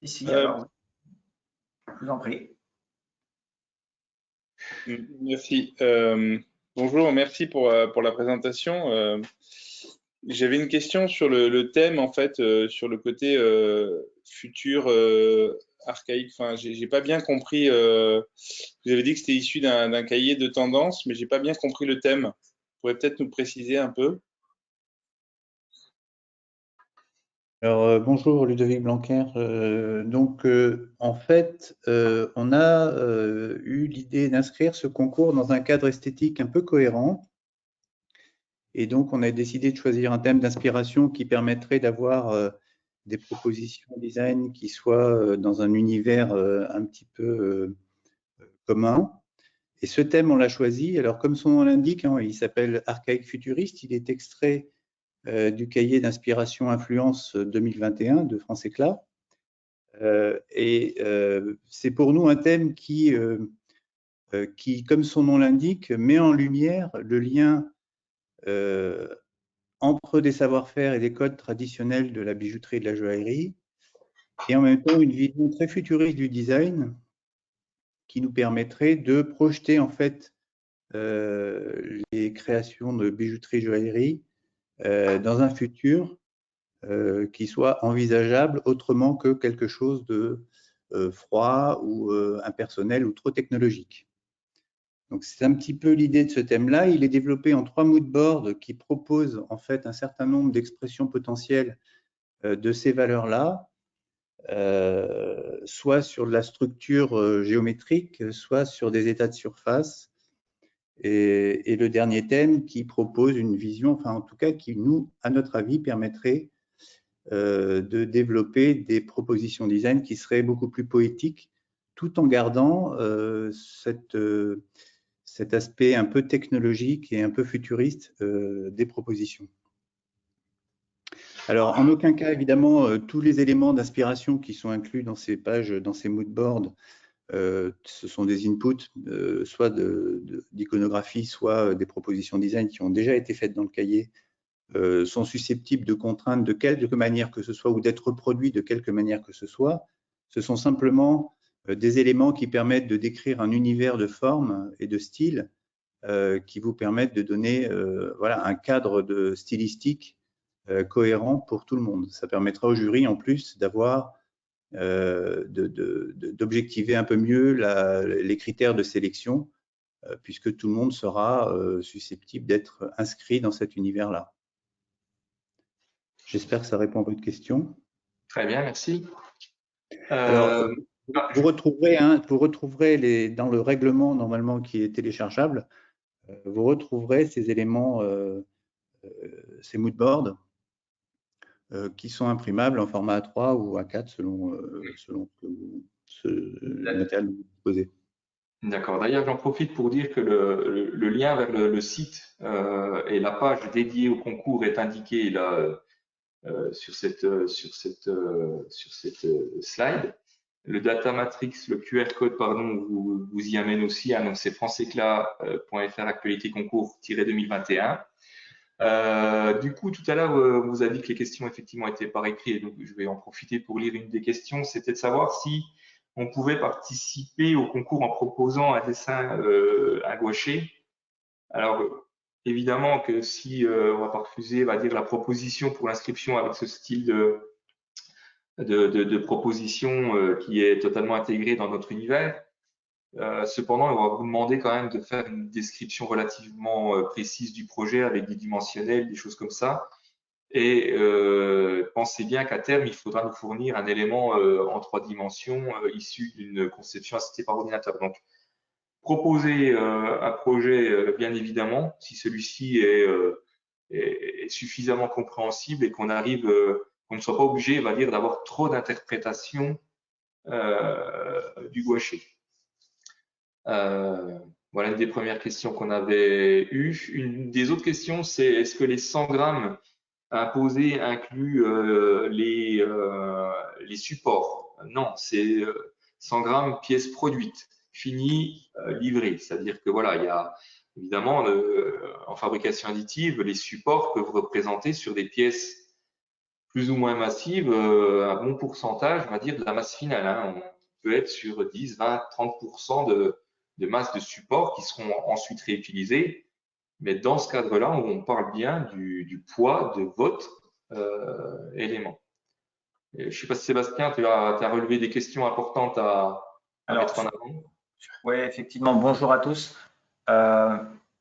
Ici, alors, je vous en prie. Merci. Bonjour, merci pour la présentation. J'avais une question sur le thème, en fait, sur le côté futur archaïque. Enfin, j'ai pas bien compris. Vous avez dit que c'était issu d'un cahier de tendance, mais j'ai pas bien compris le thème. Vous pourriez peut-être nous préciser un peu? Alors, bonjour Ludovic Blanquer. En fait, on a eu l'idée d'inscrire ce concours dans un cadre esthétique un peu cohérent. Et donc, on a décidé de choisir un thème d'inspiration qui permettrait d'avoir des propositions design qui soient dans un univers un petit peu commun. Et ce thème, on l'a choisi. Alors, comme son nom l'indique, hein, il s'appelle Archaïque Futuriste. Il est extrait du cahier d'inspiration Influence 2021 de France Éclat. C'est pour nous un thème qui, comme son nom l'indique, met en lumière le lien entre des savoir-faire et des codes traditionnels de la bijouterie et de la joaillerie, et en même temps une vision très futuriste du design qui nous permettrait de projeter en fait les créations de bijouterie et joaillerie dans un futur qui soit envisageable autrement que quelque chose de froid ou impersonnel ou trop technologique. Donc c'est un petit peu l'idée de ce thème-là. Il est développé en 3 moodboards qui proposent en fait un certain nombre d'expressions potentielles de ces valeurs-là, soit sur de la structure géométrique, soit sur des états de surface. Et le dernier thème qui propose une vision, enfin en tout cas qui nous, à notre avis, permettrait de développer des propositions design qui seraient beaucoup plus poétiques, tout en gardant cet aspect un peu technologique et un peu futuriste des propositions. Alors, en aucun cas, évidemment, tous les éléments d'inspiration qui sont inclus dans ces pages, dans ces moodboards, ce sont des inputs, soit d'iconographie, soit des propositions design qui ont déjà été faites dans le cahier, sont susceptibles de contraintes de quelque manière que ce soit ou d'être reproduits de quelque manière que ce soit. Ce sont simplement des éléments qui permettent de décrire un univers de forme et de style qui vous permettent de donner voilà, un cadre stylistique cohérent pour tout le monde. Ça permettra au jury en plus d'avoir d'objectiver un peu mieux les critères de sélection puisque tout le monde sera susceptible d'être inscrit dans cet univers-là. J'espère que ça répond à votre question. Très bien, merci. Alors, vous retrouverez dans le règlement normalement qui est téléchargeable, vous retrouverez ces éléments, ces moodboards qui sont imprimables en format A3 ou A4 selon le matériel que vous disposez. D'accord. D'ailleurs, j'en profite pour dire que le lien vers le site et la page dédiée au concours est indiqué là sur cette slide. Le data matrix, le QR code, pardon, vous y amène aussi. Hein, donc c'est francéclat.fr actualité concours-2021. Du coup, tout à l'heure, vous avez dit que les questions effectivement étaient par écrit, donc je vais en profiter pour lire une des questions. C'était de savoir si on pouvait participer au concours en proposant un dessin à gouacher. Alors, évidemment que si on va pas refuser, on va dire la proposition pour l'inscription avec ce style de proposition qui est totalement intégré dans notre univers. Cependant, on va vous demander quand même de faire une description relativement précise du projet avec des dimensionnels, des choses comme ça. Et pensez bien qu'à terme, il faudra nous fournir un élément en 3 dimensions issu d'une conception assistée par ordinateur. Donc, proposer un projet, bien évidemment, si celui-ci est suffisamment compréhensible et qu'on arrive, qu'on ne soit pas obligé, on va dire, d'avoir trop d'interprétation du gouaché. Voilà une des premières questions qu'on avait eues. Une des autres questions, c'est est-ce que les 100 grammes imposés incluent les supports? Non, c'est 100 grammes pièces produites, finies, livrées. C'est-à-dire que voilà, il y a évidemment en fabrication additive, les supports peuvent représenter sur des pièces plus ou moins massives un bon pourcentage, on va dire, de la masse finale. Hein. On peut être sur 10, 20, 30% de masse de support qui seront ensuite réutilisés. Mais dans ce cadre-là, on parle bien du poids de votre élément. Et je ne sais pas si Sébastien, tu as relevé des questions importantes à mettre en avant. Oui, effectivement. Bonjour à tous.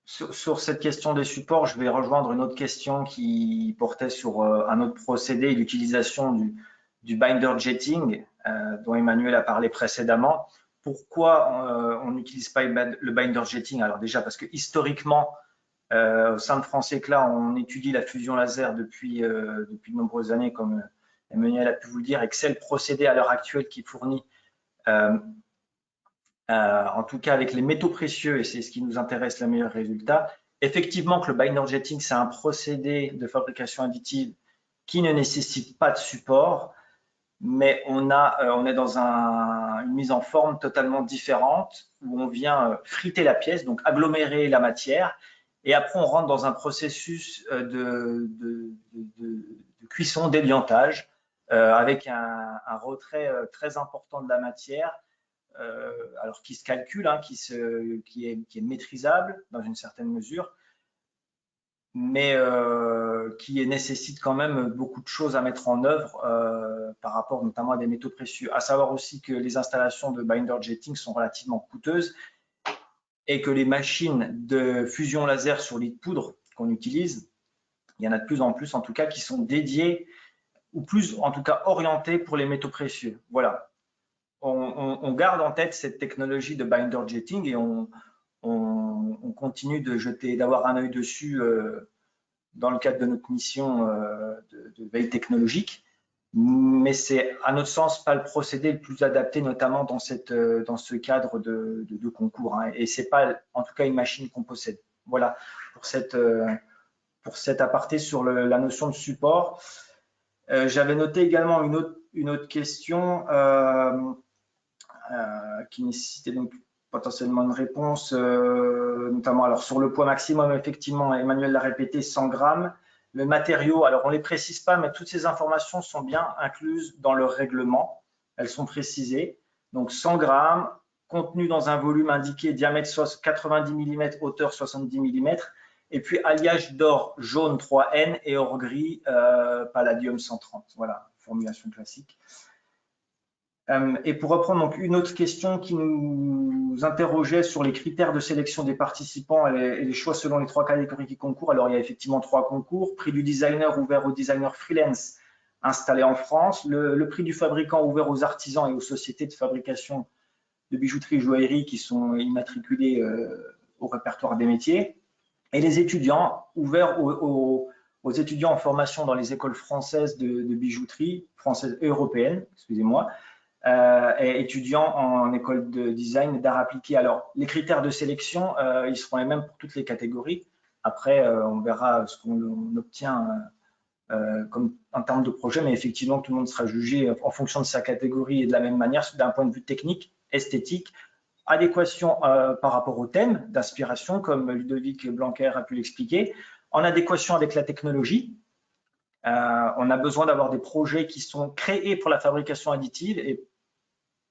Sur cette question des supports, je vais rejoindre une autre question qui portait sur un autre procédé, l'utilisation du binder jetting dont Emmanuel a parlé précédemment. Pourquoi on n'utilise pas le binder jetting? Alors déjà parce que historiquement, au sein de francéclat, on étudie la fusion laser depuis de nombreuses années, comme Emmanuel a pu vous le dire, et que c'est le procédé à l'heure actuelle qui fournit, en tout cas avec les métaux précieux, et c'est ce qui nous intéresse, le meilleur résultat. Effectivement que le binder jetting, c'est un procédé de fabrication additive qui ne nécessite pas de support, mais on est dans une mise en forme totalement différente où on vient friter la pièce, donc agglomérer la matière, et après on rentre dans un processus de cuisson, d'éliantage, avec un retrait très important de la matière, alors qui se calcule, hein, qui est maîtrisable dans une certaine mesure, mais qui nécessite quand même beaucoup de choses à mettre en œuvre par rapport notamment à des métaux précieux. À savoir aussi que les installations de binder jetting sont relativement coûteuses et que les machines de fusion laser sur lit de poudre qu'on utilise, il y en a de plus en plus en tout cas qui sont dédiées ou plus en tout cas orientées pour les métaux précieux. Voilà. On garde en tête cette technologie de binder jetting et on on continue d'avoir un œil dessus dans le cadre de notre mission de veille technologique. Mais c'est, à notre sens, pas le procédé le plus adapté, notamment dans ce cadre de concours. Hein. Et c'est pas, en tout cas, une machine qu'on possède. Voilà pour cet aparté sur la notion de support. J'avais noté également une autre question qui nécessitait donc potentiellement une réponse, notamment alors sur le poids maximum, effectivement, Emmanuel l'a répété, 100 grammes. Le matériau, alors on ne les précise pas, mais toutes ces informations sont bien incluses dans le règlement. Elles sont précisées. Donc 100 grammes, contenu dans un volume indiqué, diamètre 90 mm, hauteur 70 mm, et puis alliage d'or jaune 3N et or gris palladium 130. Voilà, formulation classique. Et pour reprendre donc une autre question qui nous interrogeait sur les critères de sélection des participants et les choix selon les 3 catégories qui concourent. Alors, il y a effectivement 3 concours. Prix du designer ouvert aux designers freelance installés en France. Le prix du fabricant ouvert aux artisans et aux sociétés de fabrication de bijouterie et joaillerie qui sont immatriculés au répertoire des métiers. Et les étudiants ouverts aux étudiants en formation dans les écoles françaises de bijouterie, françaises et européennes, excusez-moi, et étudiants en école de design et d'art appliqué. Alors, les critères de sélection, ils seront les mêmes pour toutes les catégories. Après, on verra ce qu'on obtient comme en termes de projet, mais effectivement, tout le monde sera jugé en fonction de sa catégorie et de la même manière d'un point de vue technique, esthétique, adéquation par rapport au thème d'inspiration, comme Ludovic Blanquer a pu l'expliquer, en adéquation avec la technologie. On a besoin d'avoir des projets qui sont créés pour la fabrication additive et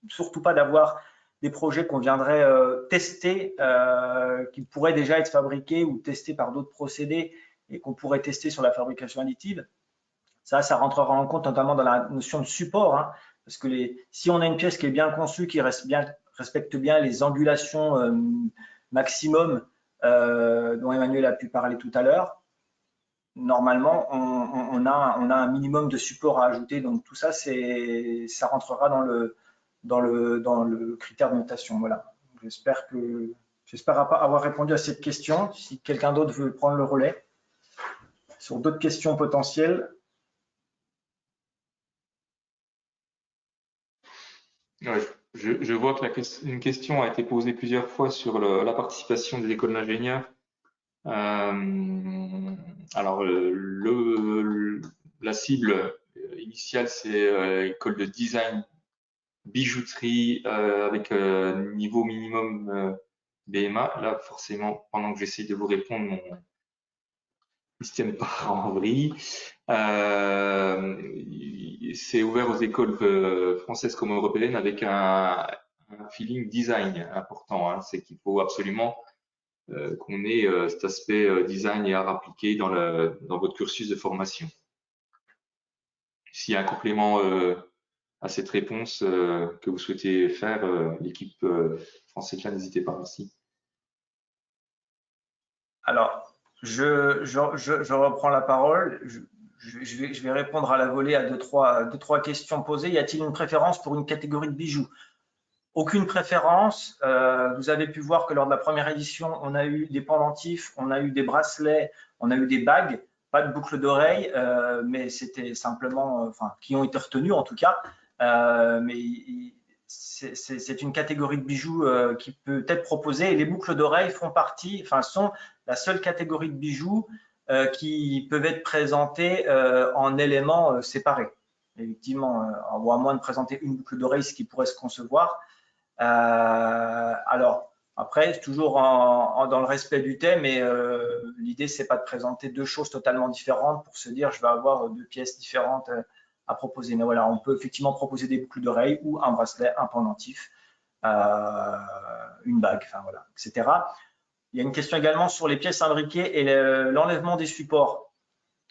surtout pas d'avoir des projets qu'on viendrait tester, qui pourraient déjà être fabriqués ou testés par d'autres procédés et qu'on pourrait tester sur la fabrication additive. Ça rentrera en compte notamment dans la notion de support, hein, parce que si on a une pièce qui est bien conçue, qui respecte bien les angulations maximum dont Emmanuel a pu parler tout à l'heure, normalement, on a un minimum de support à ajouter. Donc, tout ça, ça rentrera dans le critère de notation. Voilà. J'espère avoir répondu à cette question. Si quelqu'un d'autre veut prendre le relais sur d'autres questions potentielles. Ouais, je vois que une question a été posée plusieurs fois sur la participation des écoles d'ingénieurs. Alors, la cible initiale, c'est école de design, bijouterie avec niveau minimum BMA. Là, forcément, pendant que j'essaie de vous répondre, mon système part en vrille. C'est ouvert aux écoles françaises comme européennes avec un feeling design important. Hein. C'est qu'il faut absolument qu'on ait cet aspect design et art appliqué dans votre cursus de formation. S'il y a un complément à cette réponse que vous souhaitez faire, l'équipe française, n'hésitez pas. Merci. Alors, je reprends la parole. Je vais répondre à la volée à deux, trois questions posées. Y a-t-il une préférence pour une catégorie de bijoux? Aucune préférence. Vous avez pu voir que lors de la première édition, on a eu des pendentifs, on a eu des bracelets, on a eu des bagues, pas de boucles d'oreilles, mais c'était simplement, qui ont été retenus en tout cas. Mais c'est une catégorie de bijoux qui peut être proposée. Et les boucles d'oreilles sont la seule catégorie de bijoux qui peuvent être présentés en éléments séparés. Effectivement, à moins de présenter une boucle d'oreille, ce qui pourrait se concevoir. Alors, après, toujours dans le respect du thème, et l'idée, c'est pas de présenter deux choses totalement différentes pour se dire je vais avoir deux pièces différentes à proposer. Mais voilà, on peut effectivement proposer des boucles d'oreilles ou un bracelet, un pendentif, une bague, enfin voilà, etc. Il y a une question également sur les pièces imbriquées et l'enlèvement des supports.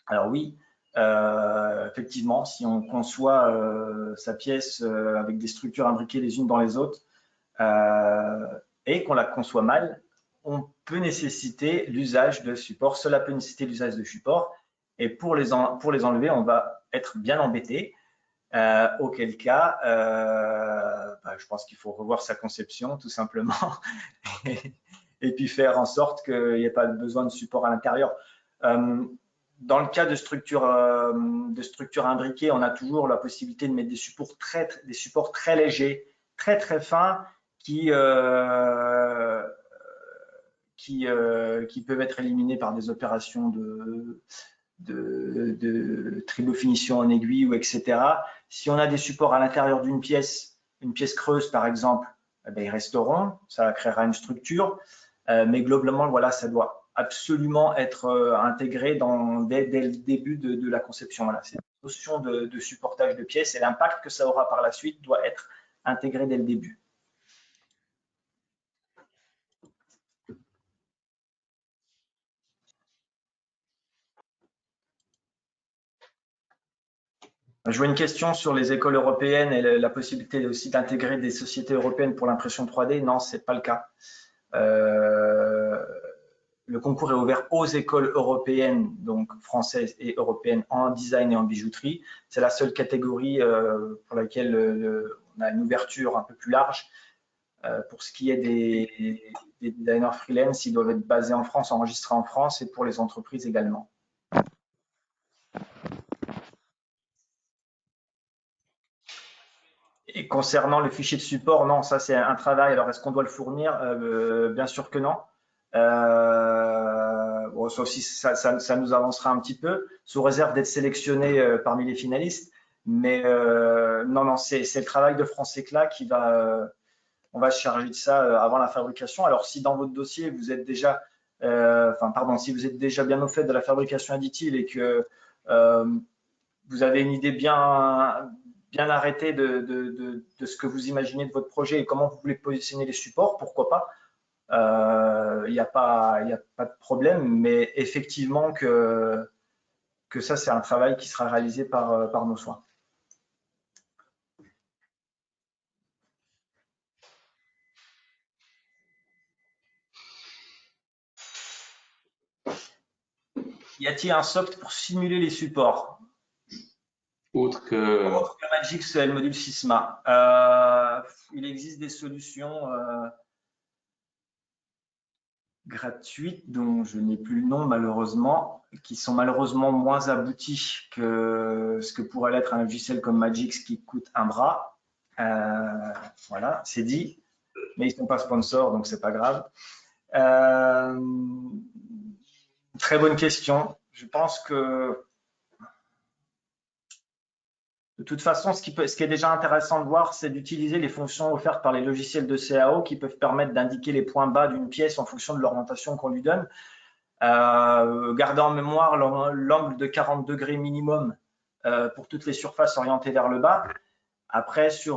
Alors oui, effectivement, si on conçoit sa pièce avec des structures imbriquées les unes dans les autres et qu'on la conçoit mal, on peut nécessiter l'usage de supports. Cela peut nécessiter l'usage de supports et pour les enlever, on va être bien embêté. Auquel cas, je pense qu'il faut revoir sa conception tout simplement et puis faire en sorte qu'il n'y ait pas besoin de support à l'intérieur. Dans le cas de structures imbriquées, on a toujours la possibilité de mettre des supports très légers, très très fins, qui peuvent être éliminés par des opérations de tribofinition en aiguille ou etc. Si on a des supports à l'intérieur d'une pièce, une pièce creuse par exemple, eh bien, ils resteront, ça créera une structure, mais globalement, voilà, ça doit absolument être intégré dès le début de la conception. Voilà, cette notion de supportage de pièces et l'impact que ça aura par la suite doit être intégré dès le début. Je vois une question sur les écoles européennes et la possibilité aussi d'intégrer des sociétés européennes pour l'impression 3D. Non, ce n'est pas le cas. Le concours est ouvert aux écoles européennes, donc françaises et européennes, en design et en bijouterie. C'est la seule catégorie pour laquelle on a une ouverture un peu plus large. Pour ce qui est des designers freelance, ils doivent être basés en France, enregistrés en France, et pour les entreprises également. Et concernant le fichier de support, non, ça c'est un travail. Alors, est-ce qu'on doit le fournir? Bien sûr que non. Bon, sauf si ça nous avancera un petit peu, sous réserve d'être sélectionné parmi les finalistes. Mais non, c'est le travail de France Éclat qui va, on va se charger de ça avant la fabrication. Alors, si dans votre dossier, vous êtes déjà, si vous êtes déjà bien au fait de la fabrication additive et que vous avez une idée bien arrêtée de ce que vous imaginez de votre projet et comment vous voulez positionner les supports, pourquoi pas. Il n'y a pas de problème, mais effectivement que ça, c'est un travail qui sera réalisé par nos soins. Y a-t-il un soft pour simuler les supports? Autre que Magix et le module Sysma. Il existe des solutions gratuites dont je n'ai plus le nom malheureusement, qui sont malheureusement moins abouties que ce que pourrait l'être un logiciel comme Magix qui coûte un bras. Voilà, c'est dit, mais ils ne sont pas sponsors, donc c'est pas grave. Très bonne question. Je pense que de toute façon, ce qui est déjà intéressant de voir, c'est d'utiliser les fonctions offertes par les logiciels de CAO qui peuvent permettre d'indiquer les points bas d'une pièce en fonction de l'orientation qu'on lui donne. Gardez en mémoire l'angle de 40 degrés minimum pour toutes les surfaces orientées vers le bas. Après, si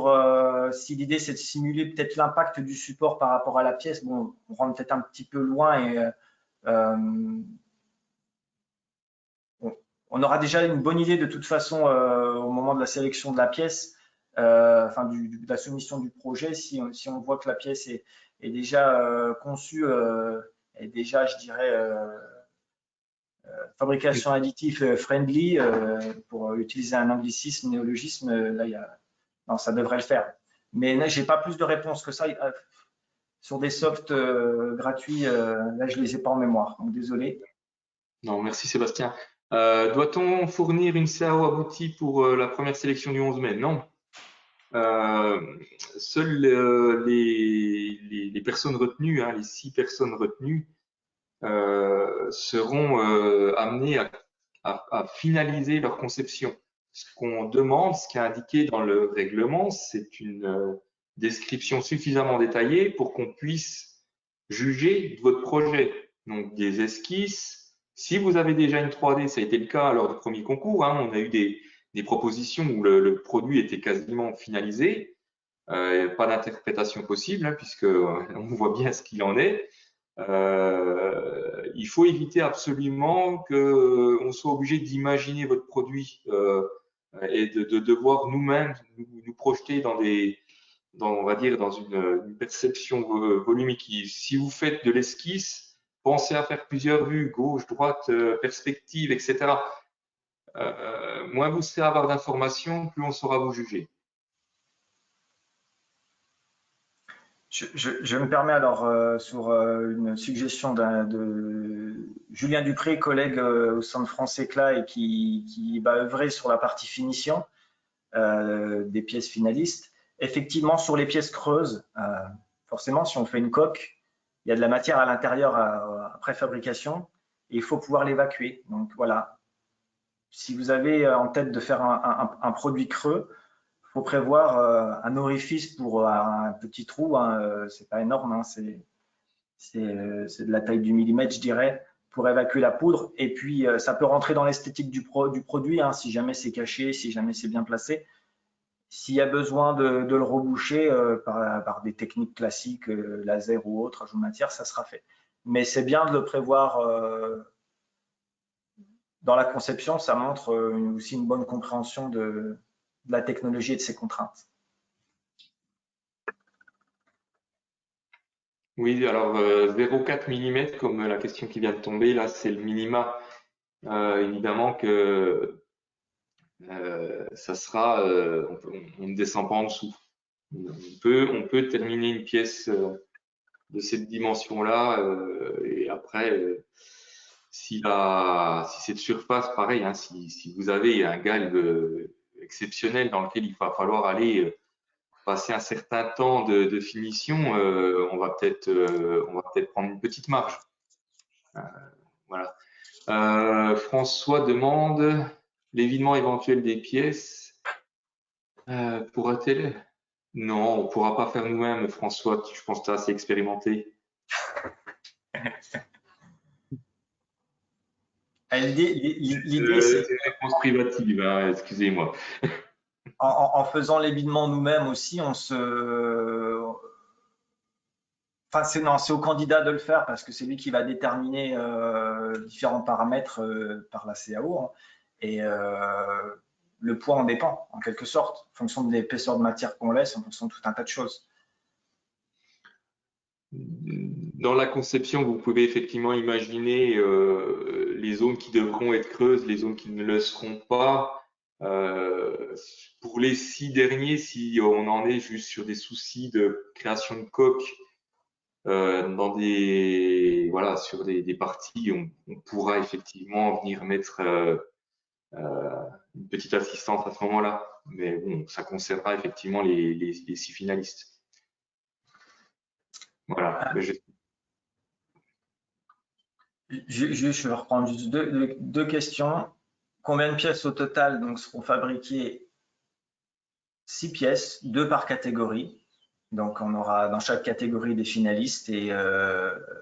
l'idée c'est de simuler peut-être l'impact du support par rapport à la pièce, bon, on rentre peut-être un petit peu loin et on aura déjà une bonne idée de toute façon au moment de la sélection de la pièce, de la soumission du projet, si on voit que la pièce est déjà conçue, et déjà, je dirais, fabrication additive friendly, pour utiliser un anglicisme, néologisme, là, non, ça devrait le faire. Mais là, j'ai pas plus de réponses que ça. Sur des softs gratuits, là, je les ai pas en mémoire, donc désolé. Non, merci Sébastien. Doit-on fournir une CAO aboutie pour la première sélection du 11 mai? Non. Seules les personnes retenues, les 6 personnes retenues, seront amenées à finaliser leur conception. Ce qu'on demande, ce qui est indiqué dans le règlement, c'est une description suffisamment détaillée pour qu'on puisse juger de votre projet. Donc des esquisses. Si vous avez déjà une 3D, ça a été le cas lors du premier concours, on a eu des propositions où le produit était quasiment finalisé, pas d'interprétation possible, puisque on voit bien ce qu'il en est. Il faut éviter absolument qu'on soit obligé d'imaginer votre produit et de devoir nous-mêmes nous projeter on va dire, dans une perception volumique. Si vous faites de l'esquisse, pensez à faire plusieurs vues, gauche, droite, perspective, etc. Moins vous serez à avoir d'informations, plus on saura vous juger. Je me permets alors sur une suggestion de Julien Dupré, collègue au sein de France Éclat et qui va œuvrer sur la partie finition des pièces finalistes. Effectivement, sur les pièces creuses, forcément, si on fait une coque, il y a de la matière à l'intérieur après fabrication et il faut pouvoir l'évacuer. Donc voilà, si vous avez en tête de faire un produit creux, il faut prévoir un orifice pour un petit trou, hein, c'est pas énorme, hein, c'est de la taille du millimètre, je dirais, pour évacuer la poudre. Et puis, ça peut rentrer dans l'esthétique du produit, hein, si jamais c'est caché, si jamais c'est bien placé. S'il y a besoin de le reboucher par des techniques classiques, laser ou autre, ajout de matière, ça sera fait. Mais c'est bien de le prévoir dans la conception, ça montre aussi une bonne compréhension de la technologie et de ses contraintes. Oui, alors 0,4 mm, comme la question qui vient de tomber, là, c'est le minima. Évidemment que ça sera, on ne descend pas en dessous. On peut terminer une pièce de cette dimension-là, et après, si c'est de surface, pareil, hein, si vous avez un galbe exceptionnel dans lequel il va falloir aller passer un certain temps de finition, on va peut-être prendre une petite marge. Voilà. François demande l'évidement éventuel des pièces pourra-t-elle? Non, on ne pourra pas faire nous-mêmes, François. Je pense que tu as assez expérimenté. L'idée, c'est une réponse privative, hein, excusez-moi. En faisant l'évidement nous-mêmes aussi, enfin, c'est au candidat de le faire parce que c'est lui qui va déterminer différents paramètres par la CAO. Hein, et le poids en dépend, en quelque sorte, en fonction de l'épaisseur de matière qu'on laisse, en fonction de tout un tas de choses. Dans la conception, vous pouvez effectivement imaginer les zones qui devront être creuses, les zones qui ne le seront pas. Pour les 6 derniers, si on en est juste sur des soucis de création de coques, dans sur des parties, on pourra effectivement venir mettre une petite assistance à ce moment-là. Mais bon, ça concernera effectivement les 6 finalistes. Voilà. Je vais reprendre juste deux questions. Combien de pièces au total donc, seront fabriquées? 6 pièces, 2 par catégorie. Donc, on aura dans chaque catégorie des finalistes et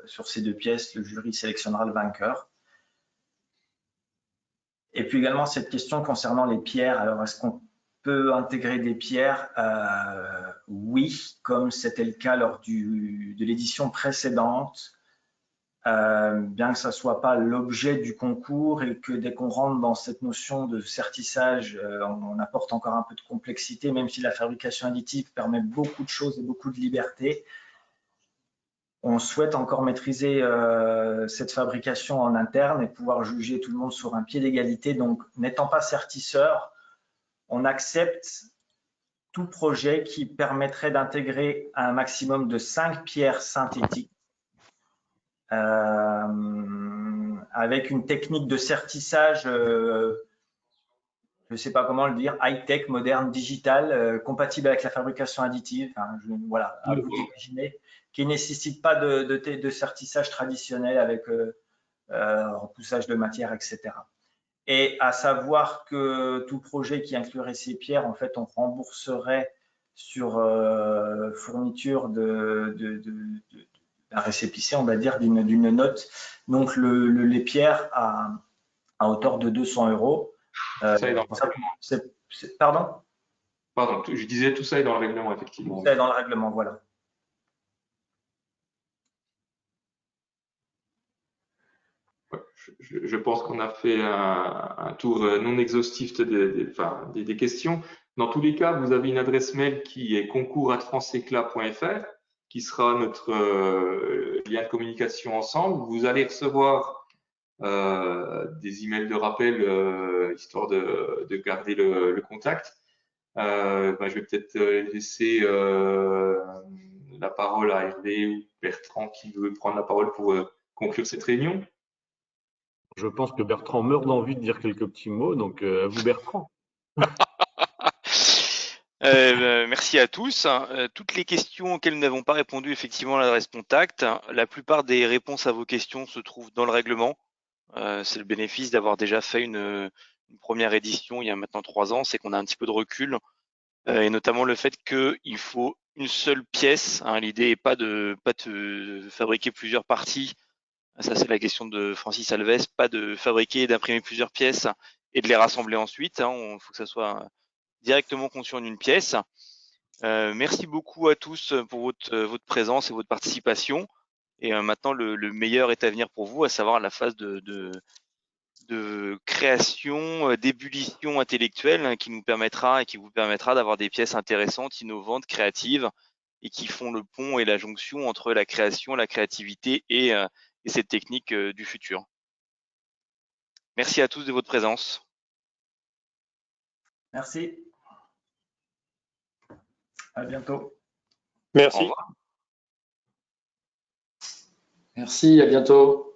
sur ces 2 pièces, le jury sélectionnera le vainqueur. Et puis également cette question concernant les pierres. Alors, est-ce qu'on peut intégrer des pierres? Oui, comme c'était le cas lors de l'édition précédente. Bien que ça ne soit pas l'objet du concours et que dès qu'on rentre dans cette notion de sertissage, on apporte encore un peu de complexité, même si la fabrication additive permet beaucoup de choses et beaucoup de liberté. On souhaite encore maîtriser cette fabrication en interne et pouvoir juger tout le monde sur un pied d'égalité. Donc, n'étant pas sertisseur, on accepte tout projet qui permettrait d'intégrer un maximum de 5 pierres synthétiques avec une technique de sertissage, je ne sais pas comment le dire, high-tech, moderne, digital, compatible avec la fabrication additive. Enfin, voilà, à vous d'imaginer, qui ne nécessite pas de sertissage traditionnel avec repoussage de matière, etc. Et à savoir que tout projet qui inclurait ces pierres, en fait, on rembourserait sur fourniture d'un récépissé, on va dire, d'une note. Donc, les pierres à hauteur de 200 €. Pardon? Pardon, je disais tout ça est dans le règlement, effectivement. Tout ça est dans le règlement, voilà. Ouais, je pense qu'on a fait un tour non exhaustif des questions. Dans tous les cas, vous avez une adresse mail qui est concours@franceéclat.fr, qui sera notre lien de communication ensemble. Vous allez recevoir des emails de rappel histoire de garder le contact. Je vais peut-être laisser la parole à Hervé ou Bertrand qui veut prendre la parole pour conclure cette réunion. Je pense que Bertrand meurt d'envie de dire quelques petits mots, donc à vous Bertrand. Merci à tous. Toutes les questions auxquelles nous n'avons pas répondu effectivement à l'adresse contact, la plupart des réponses à vos questions se trouvent dans le règlement. C'est le bénéfice d'avoir déjà fait une première édition il y a maintenant 3 ans, c'est qu'on a un petit peu de recul, et notamment le fait qu'il faut une seule pièce. L'idée n'est pas de fabriquer plusieurs parties. Ça, c'est la question de Francis Alves, pas de fabriquer et d'imprimer plusieurs pièces et de les rassembler ensuite. Il faut que ça soit directement conçu en une pièce. Merci beaucoup à tous pour votre présence et votre participation. Et maintenant, le meilleur est à venir pour vous, à savoir la phase de création, d'ébullition intellectuelle qui nous permettra et qui vous permettra d'avoir des pièces intéressantes, innovantes, créatives et qui font le pont et la jonction entre la création, la créativité et cette technique du futur. Merci à tous de votre présence. Merci. À bientôt. Au Merci. revoir. Merci, à bientôt.